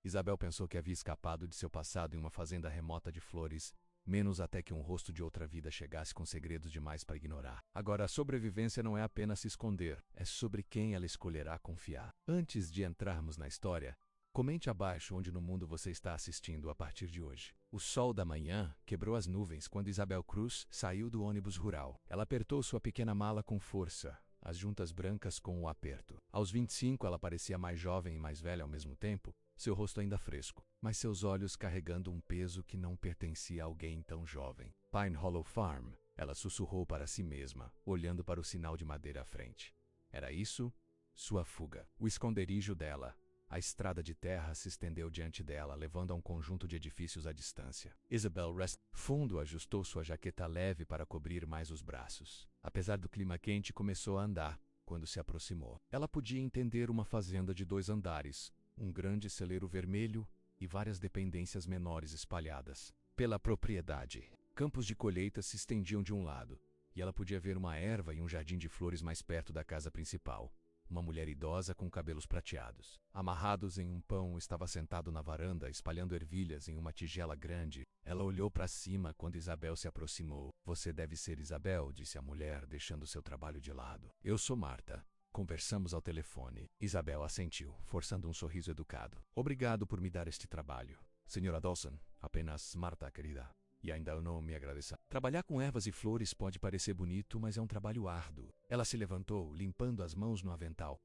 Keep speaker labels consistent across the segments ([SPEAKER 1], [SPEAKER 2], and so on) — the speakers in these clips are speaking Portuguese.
[SPEAKER 1] Isabel pensou que havia escapado de seu passado em uma fazenda remota de flores, menos até que um rosto de outra vida chegasse com segredos demais para ignorar. Agora, a sobrevivência não é apenas se esconder, é sobre quem ela escolherá confiar. Antes de entrarmos na história, comente abaixo onde no mundo você está assistindo a partir de hoje. O sol da manhã quebrou as nuvens quando Isabel Cruz saiu do ônibus rural. Ela apertou sua pequena mala com força, as juntas brancas com o aperto. Aos 25, ela parecia mais jovem e mais velha ao mesmo tempo, seu rosto ainda fresco, mas seus olhos carregando um peso que não pertencia a alguém tão jovem. Pine Hollow Farm, ela sussurrou para si mesma, olhando para o sinal de madeira à frente. Era isso? Sua fuga. O esconderijo dela. A estrada de terra se estendeu diante dela, levando a um conjunto de edifícios à distância. Isabel fundo ajustou sua jaqueta leve para cobrir mais os braços. Apesar do clima quente, começou a andar quando se aproximou. Ela podia entender uma fazenda de 2 andares, um grande celeiro vermelho e várias dependências menores espalhadas pela propriedade. Campos de colheita se estendiam de um lado, e ela podia ver uma erva e um jardim de flores mais perto da casa principal. Uma mulher idosa com cabelos prateados, amarrados em um pão, estava sentado na varanda, espalhando ervilhas em uma tigela grande. Ela olhou para cima quando Isabel se aproximou. Você deve ser Isabel, disse a mulher, deixando seu trabalho de lado. Eu sou Marta. Conversamos ao telefone. Isabel assentiu, forçando um sorriso educado. Obrigado por me dar este trabalho. Senhora Dawson, apenas Marta, querida. E ainda não me agradeça. Trabalhar com ervas e flores pode parecer bonito, mas é um trabalho árduo. Ela se levantou, limpando as mãos no avental.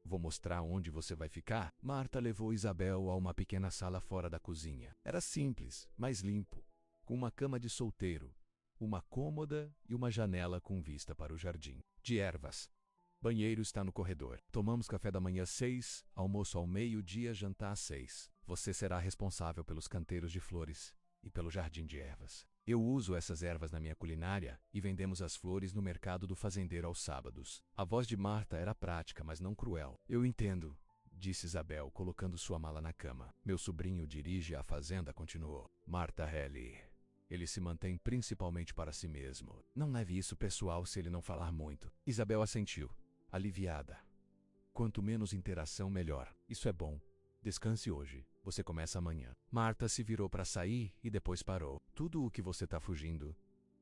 [SPEAKER 1] Vou mostrar onde você vai ficar. Marta levou Isabel a uma pequena sala fora da cozinha. Era simples, mas limpo, com uma cama de solteiro, uma cômoda e uma janela com vista para o jardim. De ervas. Banheiro está no corredor. Tomamos café da manhã às 6, almoço ao meio-dia, jantar às 6. Você será responsável pelos canteiros de flores e pelo jardim de ervas. Eu uso essas ervas na minha culinária e vendemos as flores no mercado do fazendeiro aos sábados. A voz de Marta era prática, mas não cruel. Eu entendo, disse Isabel, colocando sua mala na cama. Meu sobrinho dirige a fazenda, continuou. Marta Helly. Ele se mantém principalmente para si mesmo. Não leve isso pessoal se ele não falar muito. Isabel assentiu, aliviada. Quanto menos interação, melhor. Isso é bom. Descanse hoje. Você começa amanhã. Marta se virou para sair e depois parou. Tudo o que você está fugindo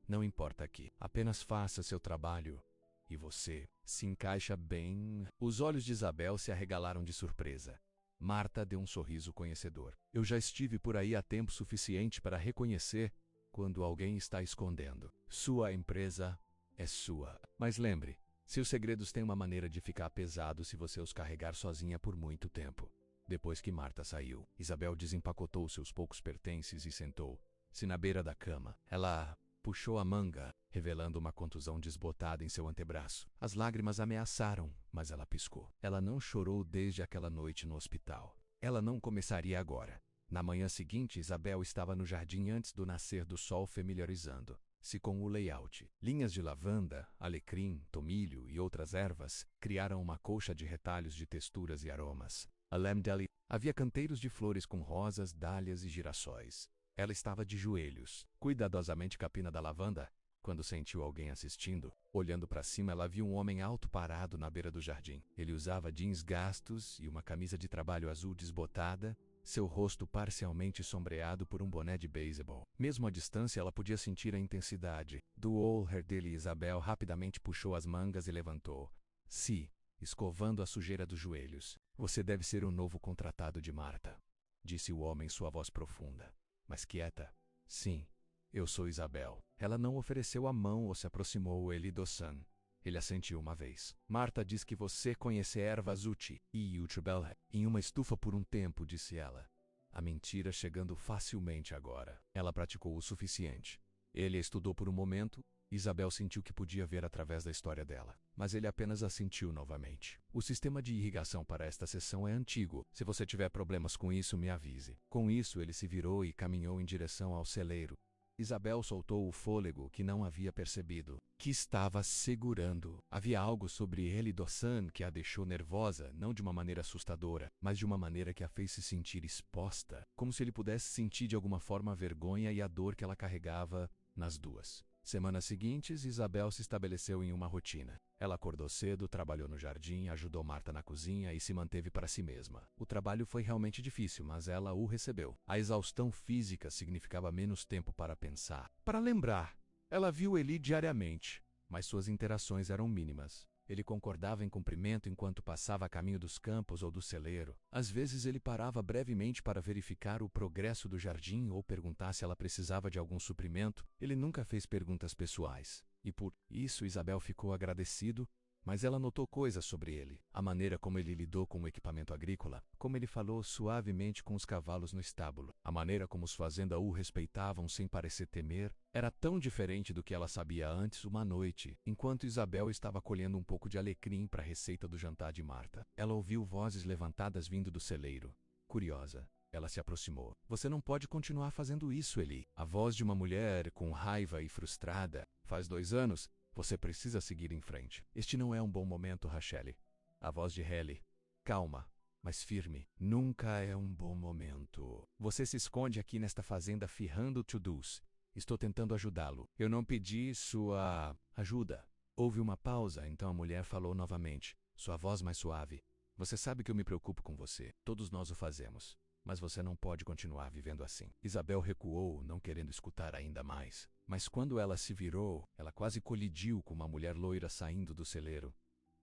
[SPEAKER 1] não importa aqui. Apenas faça seu trabalho e você se encaixa bem. Os olhos de Isabel se arregalaram de surpresa. Marta deu um sorriso conhecedor. Eu já estive por aí há tempo suficiente para reconhecer quando alguém está escondendo. Sua empresa é sua. Mas lembre, seus segredos têm uma maneira de ficar pesados se você os carregar sozinha por muito tempo. Depois que Marta saiu, Isabel desempacotou seus poucos pertences e sentou-se na beira da cama. Ela puxou a manga, revelando uma contusão desbotada em seu antebraço. As lágrimas ameaçaram, mas ela piscou. Ela não chorou desde aquela noite no hospital. Ela não começaria agora. Na manhã seguinte, Isabel estava no jardim antes do nascer do sol, familiarizando-se com o layout. Linhas de lavanda, alecrim, tomilho e outras ervas criaram uma colcha de retalhos de texturas e aromas. A Lamdeli havia canteiros de flores com rosas, dálias e girassóis. Ela estava de joelhos, cuidadosamente capina da lavanda, quando sentiu alguém assistindo. Olhando para cima, ela viu um homem alto parado na beira do jardim. Ele usava jeans gastos e uma camisa de trabalho azul desbotada, seu rosto parcialmente sombreado por um boné de beisebol. Mesmo à distância, ela podia sentir a intensidade do olhar dele. Isabel rapidamente puxou as mangas e levantou-se, escovando a sujeira dos joelhos. Você deve ser o novo contratado de Marta, disse o homem, sua voz profunda, mas quieta. Sim, eu sou Isabel. Ela não ofereceu a mão ou se aproximou ele do Sun. Ele assentiu uma vez. Marta diz que você conhece ervas uti e utibel em uma estufa por um tempo, disse ela. A mentira chegando facilmente agora. Ela praticou o suficiente. Ele a estudou por um momento. Isabel sentiu que podia ver através da história dela, mas ele apenas assentiu novamente. O sistema de irrigação para esta seção é antigo. Se você tiver problemas com isso, me avise. Com isso, ele se virou e caminhou em direção ao celeiro. Isabel soltou o fôlego que não havia percebido, que estava segurando. Havia algo sobre ele do Sun que a deixou nervosa, não de uma maneira assustadora, mas de uma maneira que a fez se sentir exposta, como se ele pudesse sentir de alguma forma a vergonha e a dor que ela carregava nas duas. Semanas seguintes, Isabel se estabeleceu em uma rotina. Ela acordou cedo, trabalhou no jardim, ajudou Marta na cozinha e se manteve para si mesma. O trabalho foi realmente difícil, mas ela o recebeu. A exaustão física significava menos tempo para pensar. Para lembrar, ela viu Eli diariamente, mas suas interações eram mínimas. Ele concordava em cumprimento enquanto passava a caminho dos campos ou do celeiro. Às vezes ele parava brevemente para verificar o progresso do jardim ou perguntar se ela precisava de algum suprimento. Ele nunca fez perguntas pessoais. E por isso Isabel ficou agradecido, mas ela notou coisas sobre ele. A maneira como ele lidou com o equipamento agrícola, como ele falou suavemente com os cavalos no estábulo, a maneira como os fazendas o respeitavam sem parecer temer, era tão diferente do que ela sabia antes. Uma noite, enquanto Isabel estava colhendo um pouco de alecrim para a receita do jantar de Marta, ela ouviu vozes levantadas vindo do celeiro. Curiosa, ela se aproximou. Você não pode continuar fazendo isso, Eli. A voz de uma mulher com raiva e frustrada. Faz 2 anos, você precisa seguir em frente. Este não é um bom momento, Rachele. A voz de Halle. Calma, mas firme. Nunca é um bom momento. Você se esconde aqui nesta fazenda firrando to-dos. Estou tentando ajudá-lo. Eu não pedi sua ajuda. Houve uma pausa, então a mulher falou novamente, sua voz mais suave. Você sabe que eu me preocupo com você. Todos nós o fazemos. Mas você não pode continuar vivendo assim. Isabel recuou, não querendo escutar ainda mais. Mas quando ela se virou, ela quase colidiu com uma mulher loira saindo do celeiro.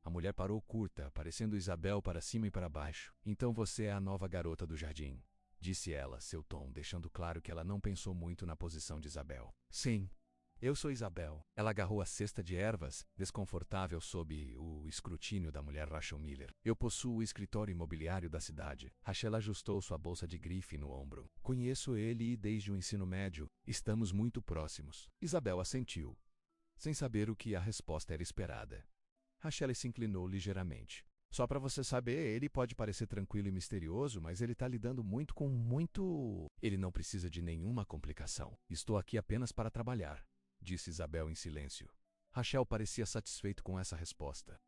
[SPEAKER 1] A mulher parou curta, parecendo Isabel para cima e para baixo. Então você é a nova garota do jardim, disse ela, seu tom deixando claro que ela não pensou muito na posição de Isabel. Sim, eu sou Isabel. Ela agarrou a cesta de ervas, desconfortável sob o escrutínio da mulher Rachel Miller. Eu possuo o escritório imobiliário da cidade. Rachel ajustou sua bolsa de grife no ombro. Conheço ele desde o ensino médio. Estamos muito próximos. Isabel assentiu, sem saber o que a resposta era esperada. Rachel se inclinou ligeiramente. Só para você saber, ele pode parecer tranquilo e misterioso, mas ele está lidando muito. Ele não precisa de nenhuma complicação. Estou aqui apenas para trabalhar, disse Isabel em silêncio. Rachel parecia satisfeito com essa resposta.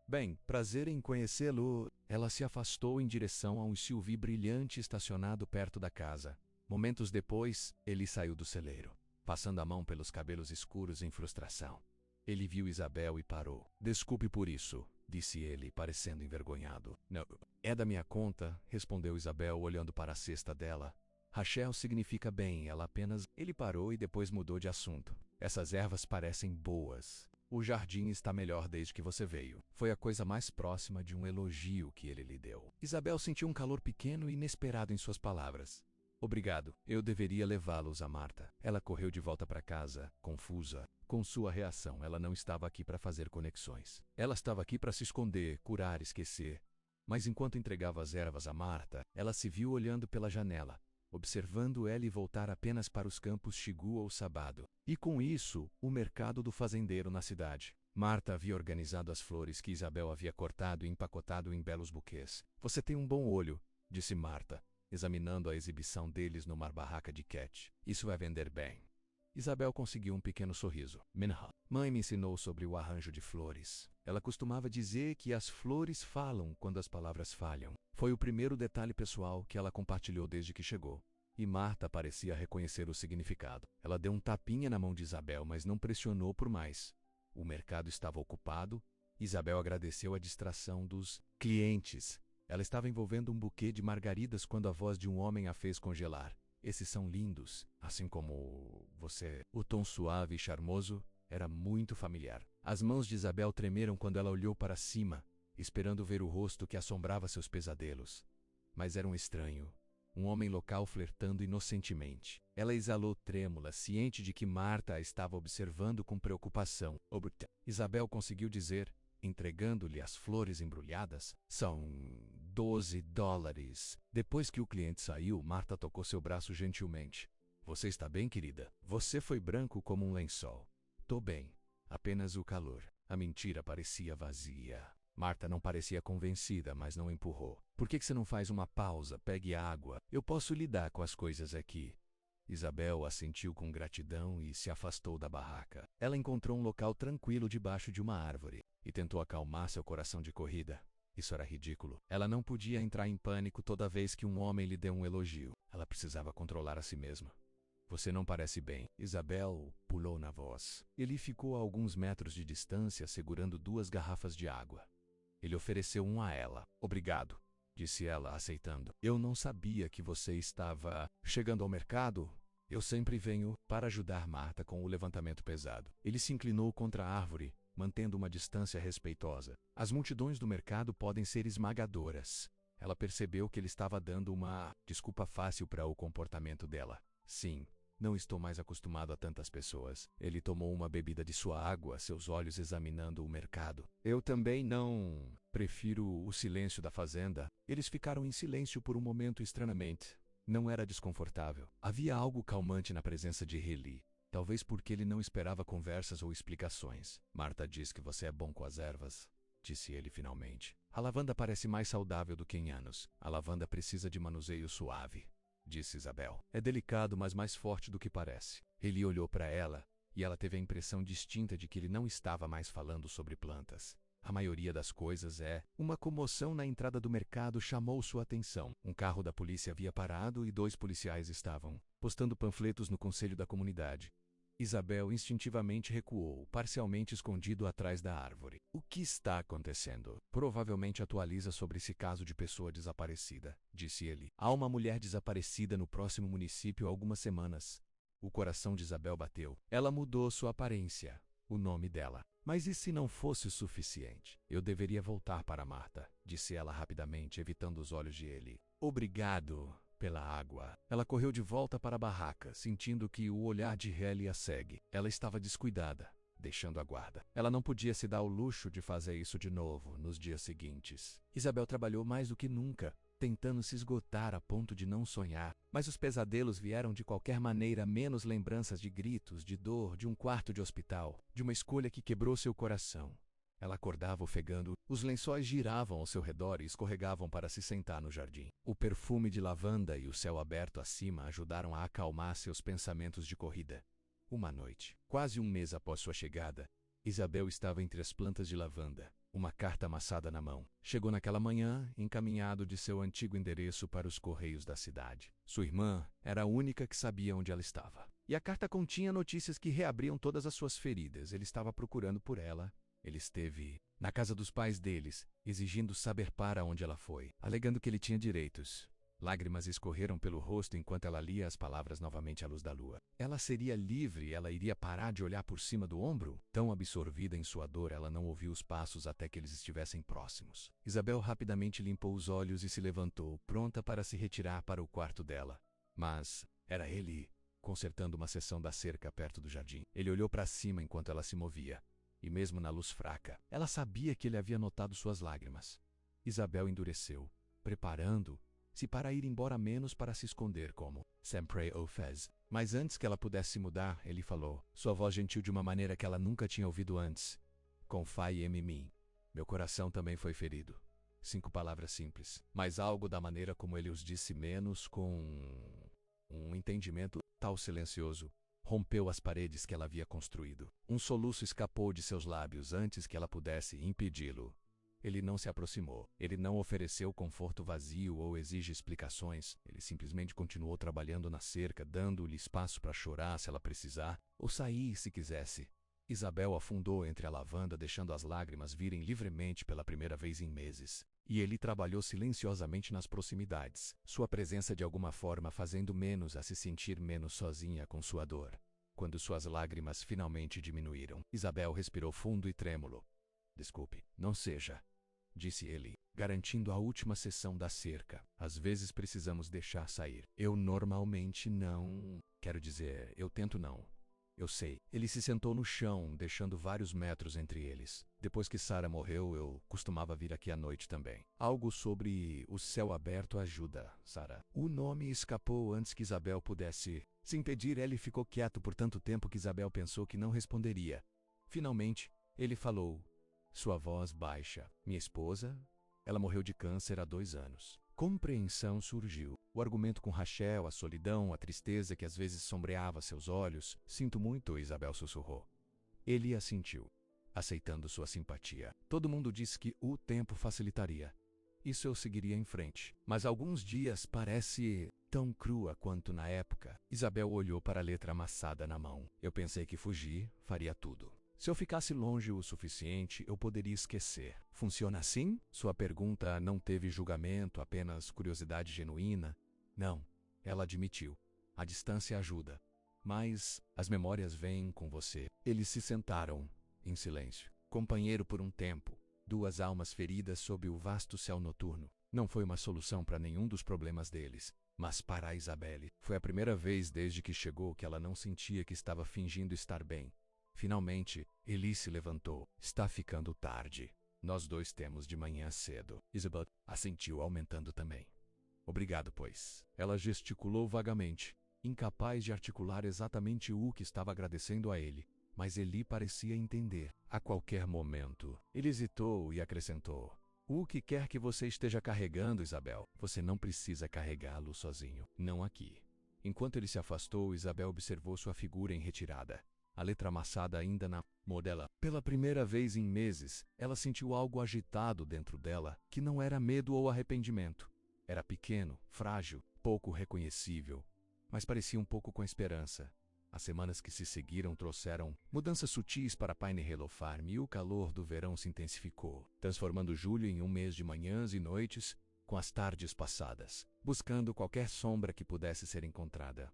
[SPEAKER 1] Bem, prazer em conhecê-lo. Ela se afastou em direção a um SUV brilhante estacionado perto da casa. Momentos depois, ele saiu do celeiro, passando a mão pelos cabelos escuros em frustração. Ele viu Isabel e parou. Desculpe por isso, disse ele, parecendo envergonhado. Não, é da minha conta, respondeu Isabel, olhando para a cesta dela. Rachel significa bem, ela apenas... Ele parou e depois mudou de assunto. Essas ervas parecem boas. O jardim está melhor desde que você veio. Foi a coisa mais próxima de um elogio que ele lhe deu. Isabel sentiu um calor pequeno e inesperado em suas palavras. Obrigado, eu deveria levá-los a Marta. Ela correu de volta para casa, confusa. Com sua reação, ela não estava aqui para fazer conexões. Ela estava aqui para se esconder, curar, esquecer. Mas enquanto entregava as ervas a Marta, ela se viu olhando pela janela, observando ela e voltar apenas para os campos Xigu ou Sabado. E com isso, o mercado do fazendeiro na cidade. Marta havia organizado as flores que Isabel havia cortado e empacotado em belos buquês. Você tem um bom olho, disse Marta, examinando a exibição deles numa barraca de Cat. Isso vai vender bem. Isabel conseguiu um pequeno sorriso. Minha mãe me ensinou sobre o arranjo de flores. Ela costumava dizer que as flores falam quando as palavras falham. Foi o primeiro detalhe pessoal que ela compartilhou desde que chegou. E Marta parecia reconhecer o significado. Ela deu um tapinha na mão de Isabel, mas não pressionou por mais. O mercado estava ocupado. Isabel agradeceu a distração dos clientes. Ela estava envolvendo um buquê de margaridas quando a voz de um homem a fez congelar. Esses são lindos, assim como você. O tom suave e charmoso era muito familiar. As mãos de Isabel tremeram quando ela olhou para cima, esperando ver o rosto que assombrava seus pesadelos. Mas era um estranho, um homem local flertando inocentemente. Ela exalou trêmula, ciente de que Marta a estava observando com preocupação. Isabel conseguiu dizer, entregando-lhe as flores embrulhadas, são $12. Depois que o cliente saiu, Marta tocou seu braço gentilmente. Você está bem, querida? Você foi branco como um lençol. Tô bem. Apenas o calor. A mentira parecia vazia. Marta não parecia convencida, mas não empurrou. Por que você não faz uma pausa? Pegue água. Eu posso lidar com as coisas aqui. Isabel assentiu com gratidão e se afastou da barraca. Ela encontrou um local tranquilo debaixo de uma árvore e tentou acalmar seu coração de corrida. Isso era ridículo. Ela não podia entrar em pânico toda vez que um homem lhe deu um elogio. Ela precisava controlar a si mesma. Você não parece bem. Isabel pulou na voz. Ele ficou a alguns metros de distância segurando 2 garrafas de água. Ele ofereceu uma a ela. Obrigado, disse ela, aceitando. Eu não sabia que você estava chegando ao mercado. Eu sempre venho para ajudar Marta com o levantamento pesado. Ele se inclinou contra a árvore, mantendo uma distância respeitosa. As multidões do mercado podem ser esmagadoras. Ela percebeu que ele estava dando uma desculpa fácil para o comportamento dela. Sim, não estou mais acostumado a tantas pessoas. Ele tomou uma bebida de sua água, seus olhos examinando o mercado. Eu também não prefiro o silêncio da fazenda. Eles ficaram em silêncio por um momento estranhamente. Não era desconfortável. Havia algo calmante na presença de Riley. Talvez porque ele não esperava conversas ou explicações. Marta diz que você é bom com as ervas, disse ele finalmente. A lavanda parece mais saudável do que em anos. A lavanda precisa de manuseio suave, disse Isabel. É delicado, mas mais forte do que parece. Ele olhou para ela, e ela teve a impressão distinta de que ele não estava mais falando sobre plantas. A maioria das coisas é. Uma comoção na entrada do mercado chamou sua atenção. Um carro da polícia havia parado e 2 policiais estavam postando panfletos no conselho da comunidade. Isabel instintivamente recuou, parcialmente escondido atrás da árvore. O que está acontecendo? Provavelmente atualiza sobre esse caso de pessoa desaparecida, disse ele. Há uma mulher desaparecida no próximo município há algumas semanas. O coração de Isabel bateu. Ela mudou sua aparência, o nome dela. Mas e se não fosse o suficiente? Eu deveria voltar para Marta, disse ela rapidamente, evitando os olhos de ele. Obrigado pela água. Ela correu de volta para a barraca, sentindo que o olhar de Riley a segue. Ela estava descuidada, deixando a guarda. Ela não podia se dar o luxo de fazer isso de novo nos dias seguintes. Isabel trabalhou mais do que nunca, tentando se esgotar a ponto de não sonhar. Mas os pesadelos vieram de qualquer maneira, menos lembranças de gritos, de dor, de um quarto de hospital, de uma escolha que quebrou seu coração. Ela acordava ofegando, os lençóis giravam ao seu redor e escorregavam para se sentar no jardim. O perfume de lavanda e o céu aberto acima ajudaram a acalmar seus pensamentos de corrida. Uma noite, quase um mês após sua chegada, Isabel estava entre as plantas de lavanda, uma carta amassada na mão. Chegou naquela manhã, encaminhado de seu antigo endereço para os correios da cidade. Sua irmã era a única que sabia onde ela estava. E a carta continha notícias que reabriam todas as suas feridas. Ele estava procurando por ela. Ele esteve na casa dos pais deles, exigindo saber para onde ela foi, alegando que ele tinha direitos. Lágrimas escorreram pelo rosto enquanto ela lia as palavras novamente à luz da lua. Ela seria livre, ela iria parar de olhar por cima do ombro? Tão absorvida em sua dor, ela não ouviu os passos até que eles estivessem próximos. Isabel rapidamente limpou os olhos e se levantou, pronta para se retirar para o quarto dela. Mas era ele, consertando uma seção da cerca perto do jardim. Ele olhou para cima enquanto ela se movia. E mesmo na luz fraca, ela sabia que ele havia notado suas lágrimas. Isabel endureceu, preparando-se para ir embora, menos para se esconder como sempre o fez. Mas antes que ela pudesse se mudar, ele falou, sua voz gentil de uma maneira que ela nunca tinha ouvido antes. Confie em mim. Meu coração também foi ferido. 5 palavras simples, mas algo da maneira como ele os disse, menos com um entendimento tal silencioso. Rompeu as paredes que ela havia construído. Um soluço escapou de seus lábios antes que ela pudesse impedi-lo. Ele não se aproximou. Ele não ofereceu conforto vazio ou exige explicações. Ele simplesmente continuou trabalhando na cerca, dando-lhe espaço para chorar se ela precisar, ou sair se quisesse. Isabel afundou entre a lavanda, deixando as lágrimas virem livremente pela primeira vez em meses. E ele trabalhou silenciosamente nas proximidades, sua presença de alguma forma fazendo menos a se sentir menos sozinha com sua dor. Quando suas lágrimas finalmente diminuíram, Isabel respirou fundo e trêmulo. Desculpe, não seja, disse ele, garantindo a última seção da cerca. Às vezes precisamos deixar sair. Eu normalmente não. Quero dizer, eu tento não. Eu sei. Ele se sentou no chão, deixando vários metros entre eles. Depois que Sarah morreu, eu costumava vir aqui à noite também. Algo sobre o céu aberto ajuda, Sarah. O nome escapou antes que Isabel pudesse se impedir. Ele ficou quieto por tanto tempo que Isabel pensou que não responderia. Finalmente, ele falou, sua voz baixa. Minha esposa? Ela morreu de câncer há 2 anos. Compreensão surgiu. O argumento com Rachel, a solidão, a tristeza que às vezes sombreava seus olhos. Sinto muito, Isabel sussurrou. Ele assentiu, aceitando sua simpatia. Todo mundo disse que o tempo facilitaria. isso eu seguiria em frente. Mas alguns dias parece tão crua quanto na época. Isabel olhou para a letra amassada na mão. Eu pensei que fugir faria tudo. Se eu ficasse longe o suficiente, eu poderia esquecer. Funciona assim? Sua pergunta não teve julgamento, apenas curiosidade genuína? Não, ela admitiu. A distância ajuda. Mas as memórias vêm com você. Eles se sentaram, em silêncio. Companheiro por um tempo. Duas almas feridas sob o vasto céu noturno. Não foi uma solução para nenhum dos problemas deles. Mas para a Isabelle, foi a primeira vez desde que chegou que ela não sentia que estava fingindo estar bem. Finalmente, Eli se levantou. Está ficando tarde. Nós dois temos de manhã cedo. Isabel assentiu, aumentando também. Obrigado, pois. Ela gesticulou vagamente, incapaz de articular exatamente o que estava agradecendo a ele. Mas Eli parecia entender. A qualquer momento, ele hesitou e acrescentou. O que quer que você esteja carregando, Isabel, você não precisa carregá-lo sozinho. Não aqui. Enquanto ele se afastou, Isabel observou sua figura em retirada. A letra amassada ainda na mão dela. Pela primeira vez em meses, ela sentiu algo agitado dentro dela, que não era medo ou arrependimento. Era pequeno, frágil, pouco reconhecível, mas parecia um pouco com esperança. As semanas que se seguiram trouxeram mudanças sutis para Pine Hill Farm e o calor do verão se intensificou, transformando julho em um mês de manhãs e noites, com as tardes passadas, buscando qualquer sombra que pudesse ser encontrada.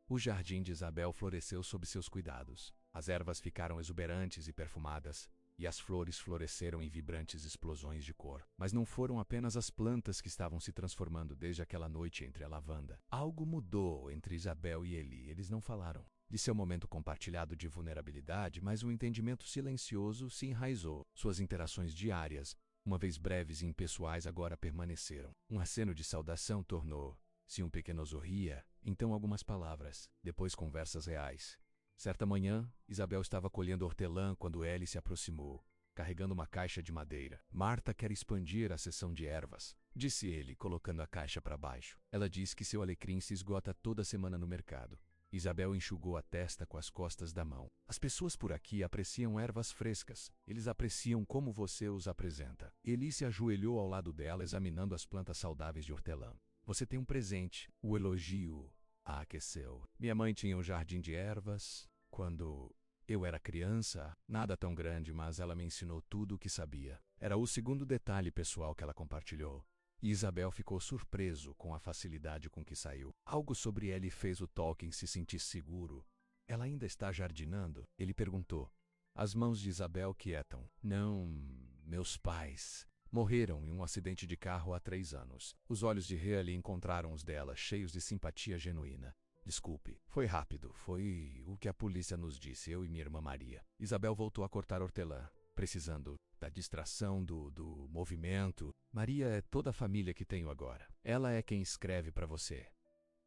[SPEAKER 1] O jardim de Isabel floresceu sob seus cuidados. As ervas ficaram exuberantes e perfumadas, e as flores floresceram em vibrantes explosões de cor. Mas não foram apenas as plantas que estavam se transformando desde aquela noite entre a lavanda. Algo mudou entre Isabel e Eli. Eles não falaram de seu momento compartilhado de vulnerabilidade, mas um entendimento silencioso se enraizou. Suas interações diárias, uma vez breves e impessoais, agora permaneceram. Um aceno de saudação tornou-se um pequeno sorria, então algumas palavras, depois conversas reais. Certa manhã, Isabel estava colhendo hortelã quando Ellie se aproximou, carregando uma caixa de madeira. Marta quer expandir a seção de ervas, disse ele, colocando a caixa para baixo. Ela diz que seu alecrim se esgota toda semana no mercado. Isabel enxugou a testa com as costas da mão. As pessoas por aqui apreciam ervas frescas. Eles apreciam como você os apresenta. Eli se ajoelhou ao lado dela, examinando as plantas saudáveis de hortelã. Você tem um presente. O elogio a aqueceu. Minha mãe tinha um jardim de ervas quando eu era criança. Nada tão grande, mas ela me ensinou tudo o que sabia. Era o segundo detalhe pessoal que ela compartilhou. E Isabel ficou surpreso com a facilidade com que saiu. Algo sobre ele fez o Tolkien se sentir seguro. Ela ainda está jardinando? Ele perguntou. As mãos de Isabel quietam. Não, meus pais morreram em um acidente de carro há 3 anos. Os olhos de Hayley encontraram os dela, cheios de simpatia genuína. Desculpe, foi rápido, foi o que a polícia nos disse, eu e minha irmã Maria. Isabel voltou a cortar hortelã, precisando da distração do movimento. Maria é toda a família que tenho agora. Ela é quem escreve para você.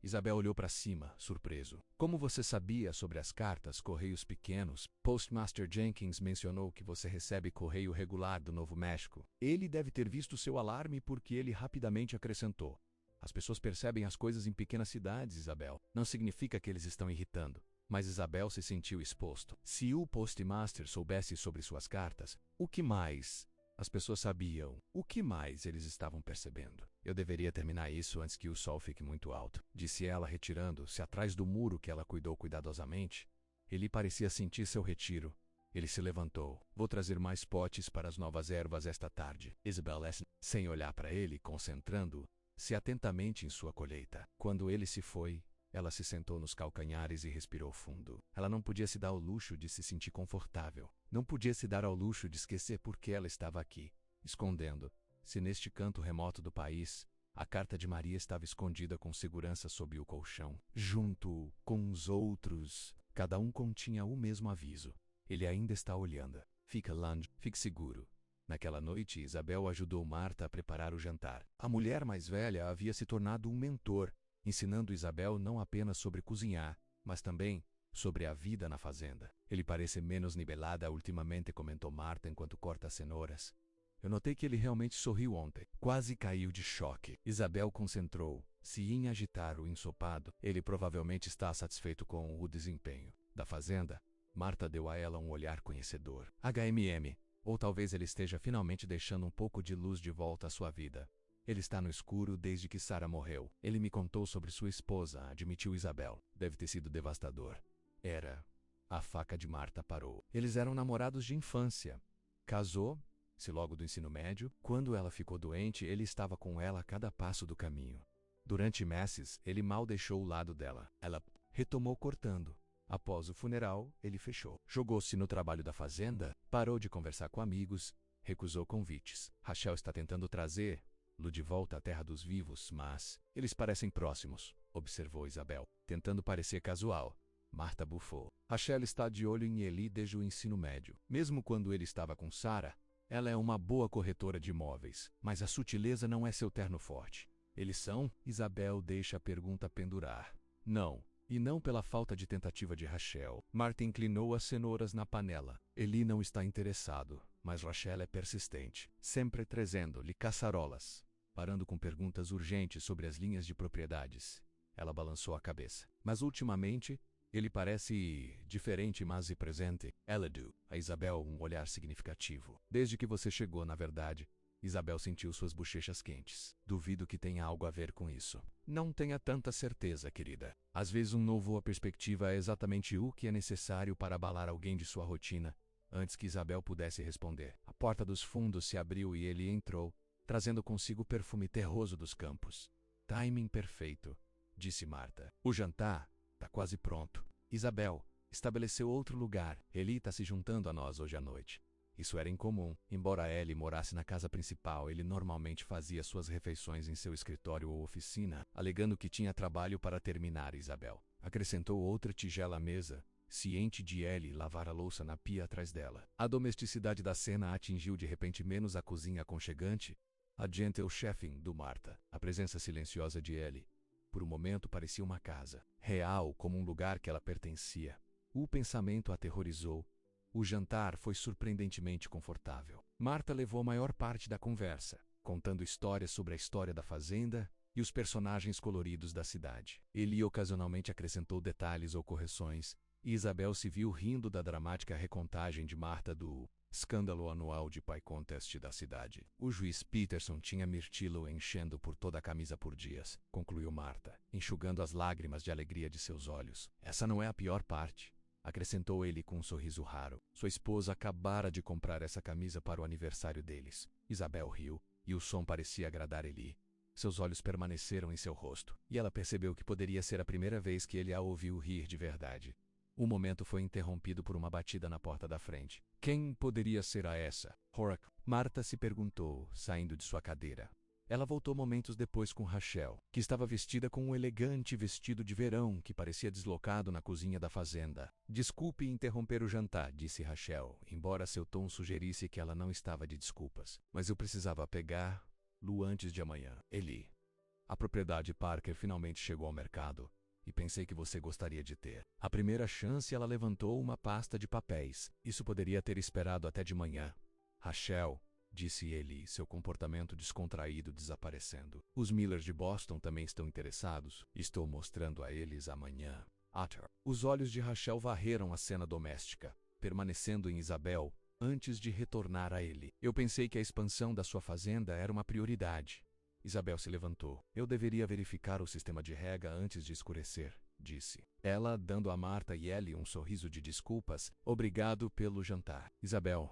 [SPEAKER 1] Isabel olhou para cima, surpreso. Como você sabia sobre as cartas, correios pequenos? Postmaster Jenkins mencionou que você recebe correio regular do Novo México. Ele deve ter visto seu alarme porque ele rapidamente acrescentou. As pessoas percebem as coisas em pequenas cidades, Isabel. Não significa que eles estão irritando. Mas Isabel se sentiu exposto. Se o postmaster soubesse sobre suas cartas, o que mais as pessoas sabiam? O que mais eles estavam percebendo? Eu deveria terminar isso antes que o sol fique muito alto, disse ela, retirando-se atrás do muro que ela cuidou cuidadosamente. Ele parecia sentir seu retiro. Ele se levantou. Vou trazer mais potes para as novas ervas esta tarde. Isabel, sem olhar para ele, concentrando-se atentamente em sua colheita. Quando ele se foi, ela se sentou nos calcanhares e respirou fundo. Ela não podia se dar ao luxo de se sentir confortável. Não podia se dar ao luxo de esquecer por que ela estava aqui, escondendo-se neste canto remoto do país. A carta de Maria estava escondida com segurança sob o colchão. Junto com os outros, cada um continha o mesmo aviso. Ele ainda está olhando. Fica longe, fique seguro. Naquela noite, Isabel ajudou Marta a preparar o jantar. A mulher mais velha havia se tornado um mentor, ensinando Isabel não apenas sobre cozinhar, mas também sobre a vida na fazenda. Ele parece menos nivelada ultimamente, comentou Marta enquanto corta cenouras. Eu notei que ele realmente sorriu ontem. Quase caiu de choque. Isabel concentrou-se em agitar o ensopado. Ele provavelmente está satisfeito com o desempenho da fazenda. Marta deu a ela um olhar conhecedor. HMM. Ou talvez ele esteja finalmente deixando um pouco de luz de volta à sua vida. Ele está no escuro desde que Sarah morreu. Ele me contou sobre sua esposa, admitiu Isabel. Deve ter sido devastador. Era. A faca de Marta parou. Eles eram namorados de infância. Casou-se logo do ensino médio. Quando ela ficou doente, ele estava com ela a cada passo do caminho. Durante meses, ele mal deixou o lado dela. Ela retomou cortando. Após o funeral, ele fechou. Jogou-se no trabalho da fazenda, parou de conversar com amigos, recusou convites. Rachel está tentando trazer-lo de volta à terra dos vivos, mas eles parecem próximos, observou Isabel, tentando parecer casual. Marta bufou. Rachel está de olho em Eli desde o ensino médio. Mesmo quando ele estava com Sarah, ela é uma boa corretora de imóveis, mas a sutileza não é seu terno forte. Eles são? Isabel deixa a pergunta pendurar. Não. E não pela falta de tentativa de Rachel. Marta inclinou as cenouras na panela. Eli não está interessado, mas Rachel é persistente, sempre trazendo-lhe caçarolas, parando com perguntas urgentes sobre as linhas de propriedades. Ela balançou a cabeça. Mas ultimamente, ele parece diferente, mas presente. Ela deu a Isabel um olhar significativo. Desde que você chegou, na verdade. Isabel sentiu suas bochechas quentes. Duvido que tenha algo a ver com isso. Não tenha tanta certeza, querida. Às vezes novo perspectiva é exatamente o que é necessário para abalar alguém de sua rotina. Antes que Isabel pudesse responder, a porta dos fundos se abriu e ele entrou, trazendo consigo o perfume terroso dos campos. Timing perfeito, disse Marta. O jantar está quase pronto. Isabel estabeleceu outro lugar. Eli está se juntando a nós hoje à noite. Isso era incomum. Embora Ellie morasse na casa principal, ele normalmente fazia suas refeições em seu escritório ou oficina, alegando que tinha trabalho para terminar. Isabel acrescentou outra tigela à mesa, ciente de Ellie lavar a louça na pia atrás dela. A domesticidade da cena atingiu de repente menos a cozinha aconchegante, a gentle chefing do Marta. A presença silenciosa de Ellie, por um momento, parecia uma casa, real como um lugar que ela pertencia. O pensamento a aterrorizou. O jantar foi surpreendentemente confortável. Marta levou a maior parte da conversa, contando histórias sobre a história da fazenda e os personagens coloridos da cidade. Eli ocasionalmente acrescentou detalhes ou correções, e Isabel se viu rindo da dramática recontagem de Marta do escândalo anual de Pie Contest da cidade. O juiz Peterson tinha mirtilo enchendo por toda a camisa por dias, concluiu Marta, enxugando as lágrimas de alegria de seus olhos. Essa não é a pior parte, acrescentou ele com um sorriso raro. Sua esposa acabara de comprar essa camisa para o aniversário deles. Isabel riu, e o som parecia agradar Eli. Seus olhos permaneceram em seu rosto, e ela percebeu que poderia ser a primeira vez que ele a ouviu rir de verdade. O momento foi interrompido por uma batida na porta da frente. Quem poderia ser essa? Horak? Marta se perguntou, saindo de sua cadeira. Ela voltou momentos depois com Rachel, que estava vestida com um elegante vestido de verão que parecia deslocado na cozinha da fazenda. Desculpe interromper o jantar, disse Rachel, embora seu tom sugerisse que ela não estava de desculpas. Mas eu precisava pegá-lo antes de amanhã. Eli. A propriedade Parker finalmente chegou ao mercado, e pensei que você gostaria de ter. A primeira chance, ela levantou uma pasta de papéis. Isso poderia ter esperado até de manhã. Rachel, disse ele, seu comportamento descontraído desaparecendo. Os Millers de Boston também estão interessados. Estou mostrando a eles amanhã. Arthur. Os olhos de Rachel varreram a cena doméstica, permanecendo em Isabel, antes de retornar a ele. Eu pensei que a expansão da sua fazenda era uma prioridade. Isabel se levantou. Eu deveria verificar o sistema de rega antes de escurecer, disse. Ela, dando a Marta e Ellie um sorriso de desculpas. Obrigado pelo jantar. Isabel.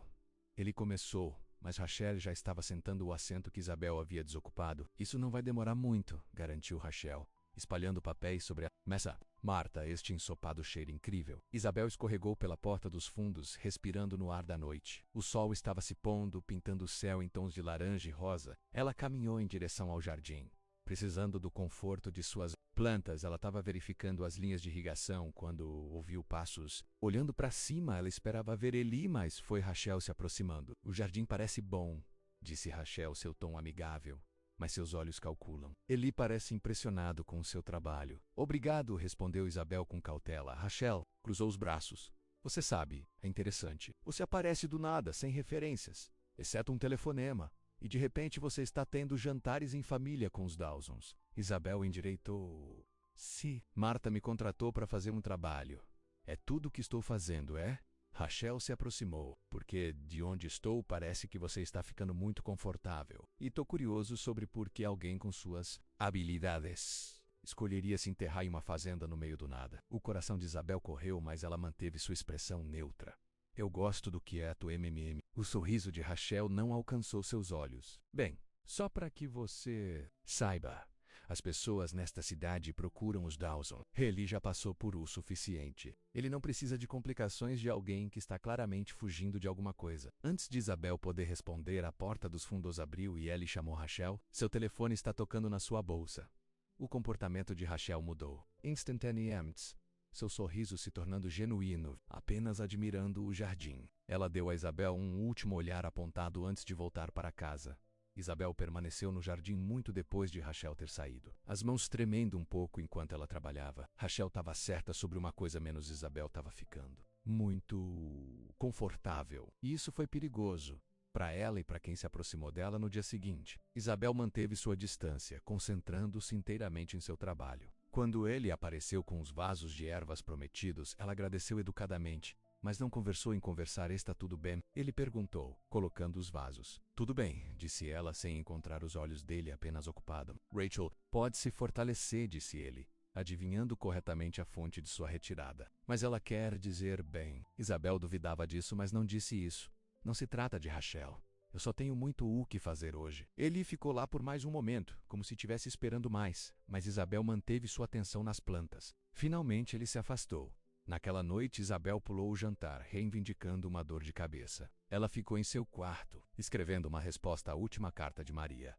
[SPEAKER 1] Ele começou, mas Rachel já estava sentando o assento que Isabel havia desocupado. Isso não vai demorar muito, garantiu Rachel, espalhando papéis sobre a mesa. Marta, este ensopado cheiro incrível. Isabel escorregou pela porta dos fundos, respirando no ar da noite. O sol estava se pondo, pintando o céu em tons de laranja e rosa. Ela caminhou em direção ao jardim. Precisando do conforto de suas plantas, ela estava verificando as linhas de irrigação quando ouviu passos. Olhando para cima, ela esperava ver Eli, mas foi Rachel se aproximando. O jardim parece bom, disse Rachel, seu tom amigável, mas seus olhos calculam. Eli parece impressionado com o seu trabalho. Obrigado, respondeu Isabel com cautela. Rachel cruzou os braços. Você sabe, é interessante. Você aparece do nada, sem referências, exceto um telefonema. E de repente você está tendo jantares em família com os Dawsons. Isabel endireitou. Sim. Marta me contratou para fazer um trabalho. É tudo o que estou fazendo, é? Rachel se aproximou. Porque de onde estou parece que você está ficando muito confortável. E tô curioso sobre por que alguém com suas habilidades escolheria se enterrar em uma fazenda no meio do nada. O coração de Isabel correu, mas ela manteve sua expressão neutra. Eu gosto do quieto MMM. O sorriso de Rachel não alcançou seus olhos. Bem, só para que você saiba, as pessoas nesta cidade procuram os Dawson. Ele já passou por o suficiente. Ele não precisa de complicações de alguém que está claramente fugindo de alguma coisa. Antes de Isabel poder responder, a porta dos fundos abriu e Ellie chamou Rachel. Seu telefone está tocando na sua bolsa. O comportamento de Rachel mudou. Instantaneamente, seu sorriso se tornando genuíno, apenas admirando o jardim. Ela deu a Isabel um último olhar apontado antes de voltar para casa. Isabel permaneceu no jardim muito depois de Rachel ter saído, as mãos tremendo um pouco enquanto ela trabalhava. Rachel estava certa sobre uma coisa, menos Isabel estava ficando muito confortável. E isso foi perigoso para ela e para quem se aproximou dela no dia seguinte. Isabel manteve sua distância, concentrando-se inteiramente em seu trabalho. Quando ele apareceu com os vasos de ervas prometidos, ela agradeceu educadamente, mas não conversou em conversar. Está tudo bem? Ele perguntou, colocando os vasos. Tudo bem, disse ela sem encontrar os olhos dele, apenas ocupado. Rachel, pode se fortalecer, disse ele, adivinhando corretamente a fonte de sua retirada. Mas ela quer dizer bem. Isabel duvidava disso, mas não disse isso. Não se trata de Rachel. Eu só tenho muito o que fazer hoje. Ele ficou lá por mais um momento, como se estivesse esperando mais, mas Isabel manteve sua atenção nas plantas. Finalmente ele se afastou. Naquela noite, Isabel pulou o jantar, reivindicando uma dor de cabeça. Ela ficou em seu quarto, escrevendo uma resposta à última carta de Maria.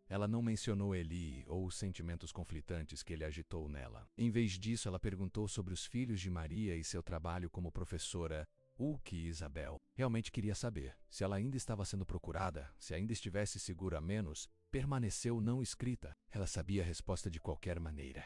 [SPEAKER 1] Ela não mencionou Eli ou os sentimentos conflitantes que ele agitou nela. Em vez disso, ela perguntou sobre os filhos de Maria e seu trabalho como professora. O que Isabel realmente queria saber, se ela ainda estava sendo procurada, se ainda estivesse segura, menos, permaneceu não escrita. Ela sabia a resposta de qualquer maneira.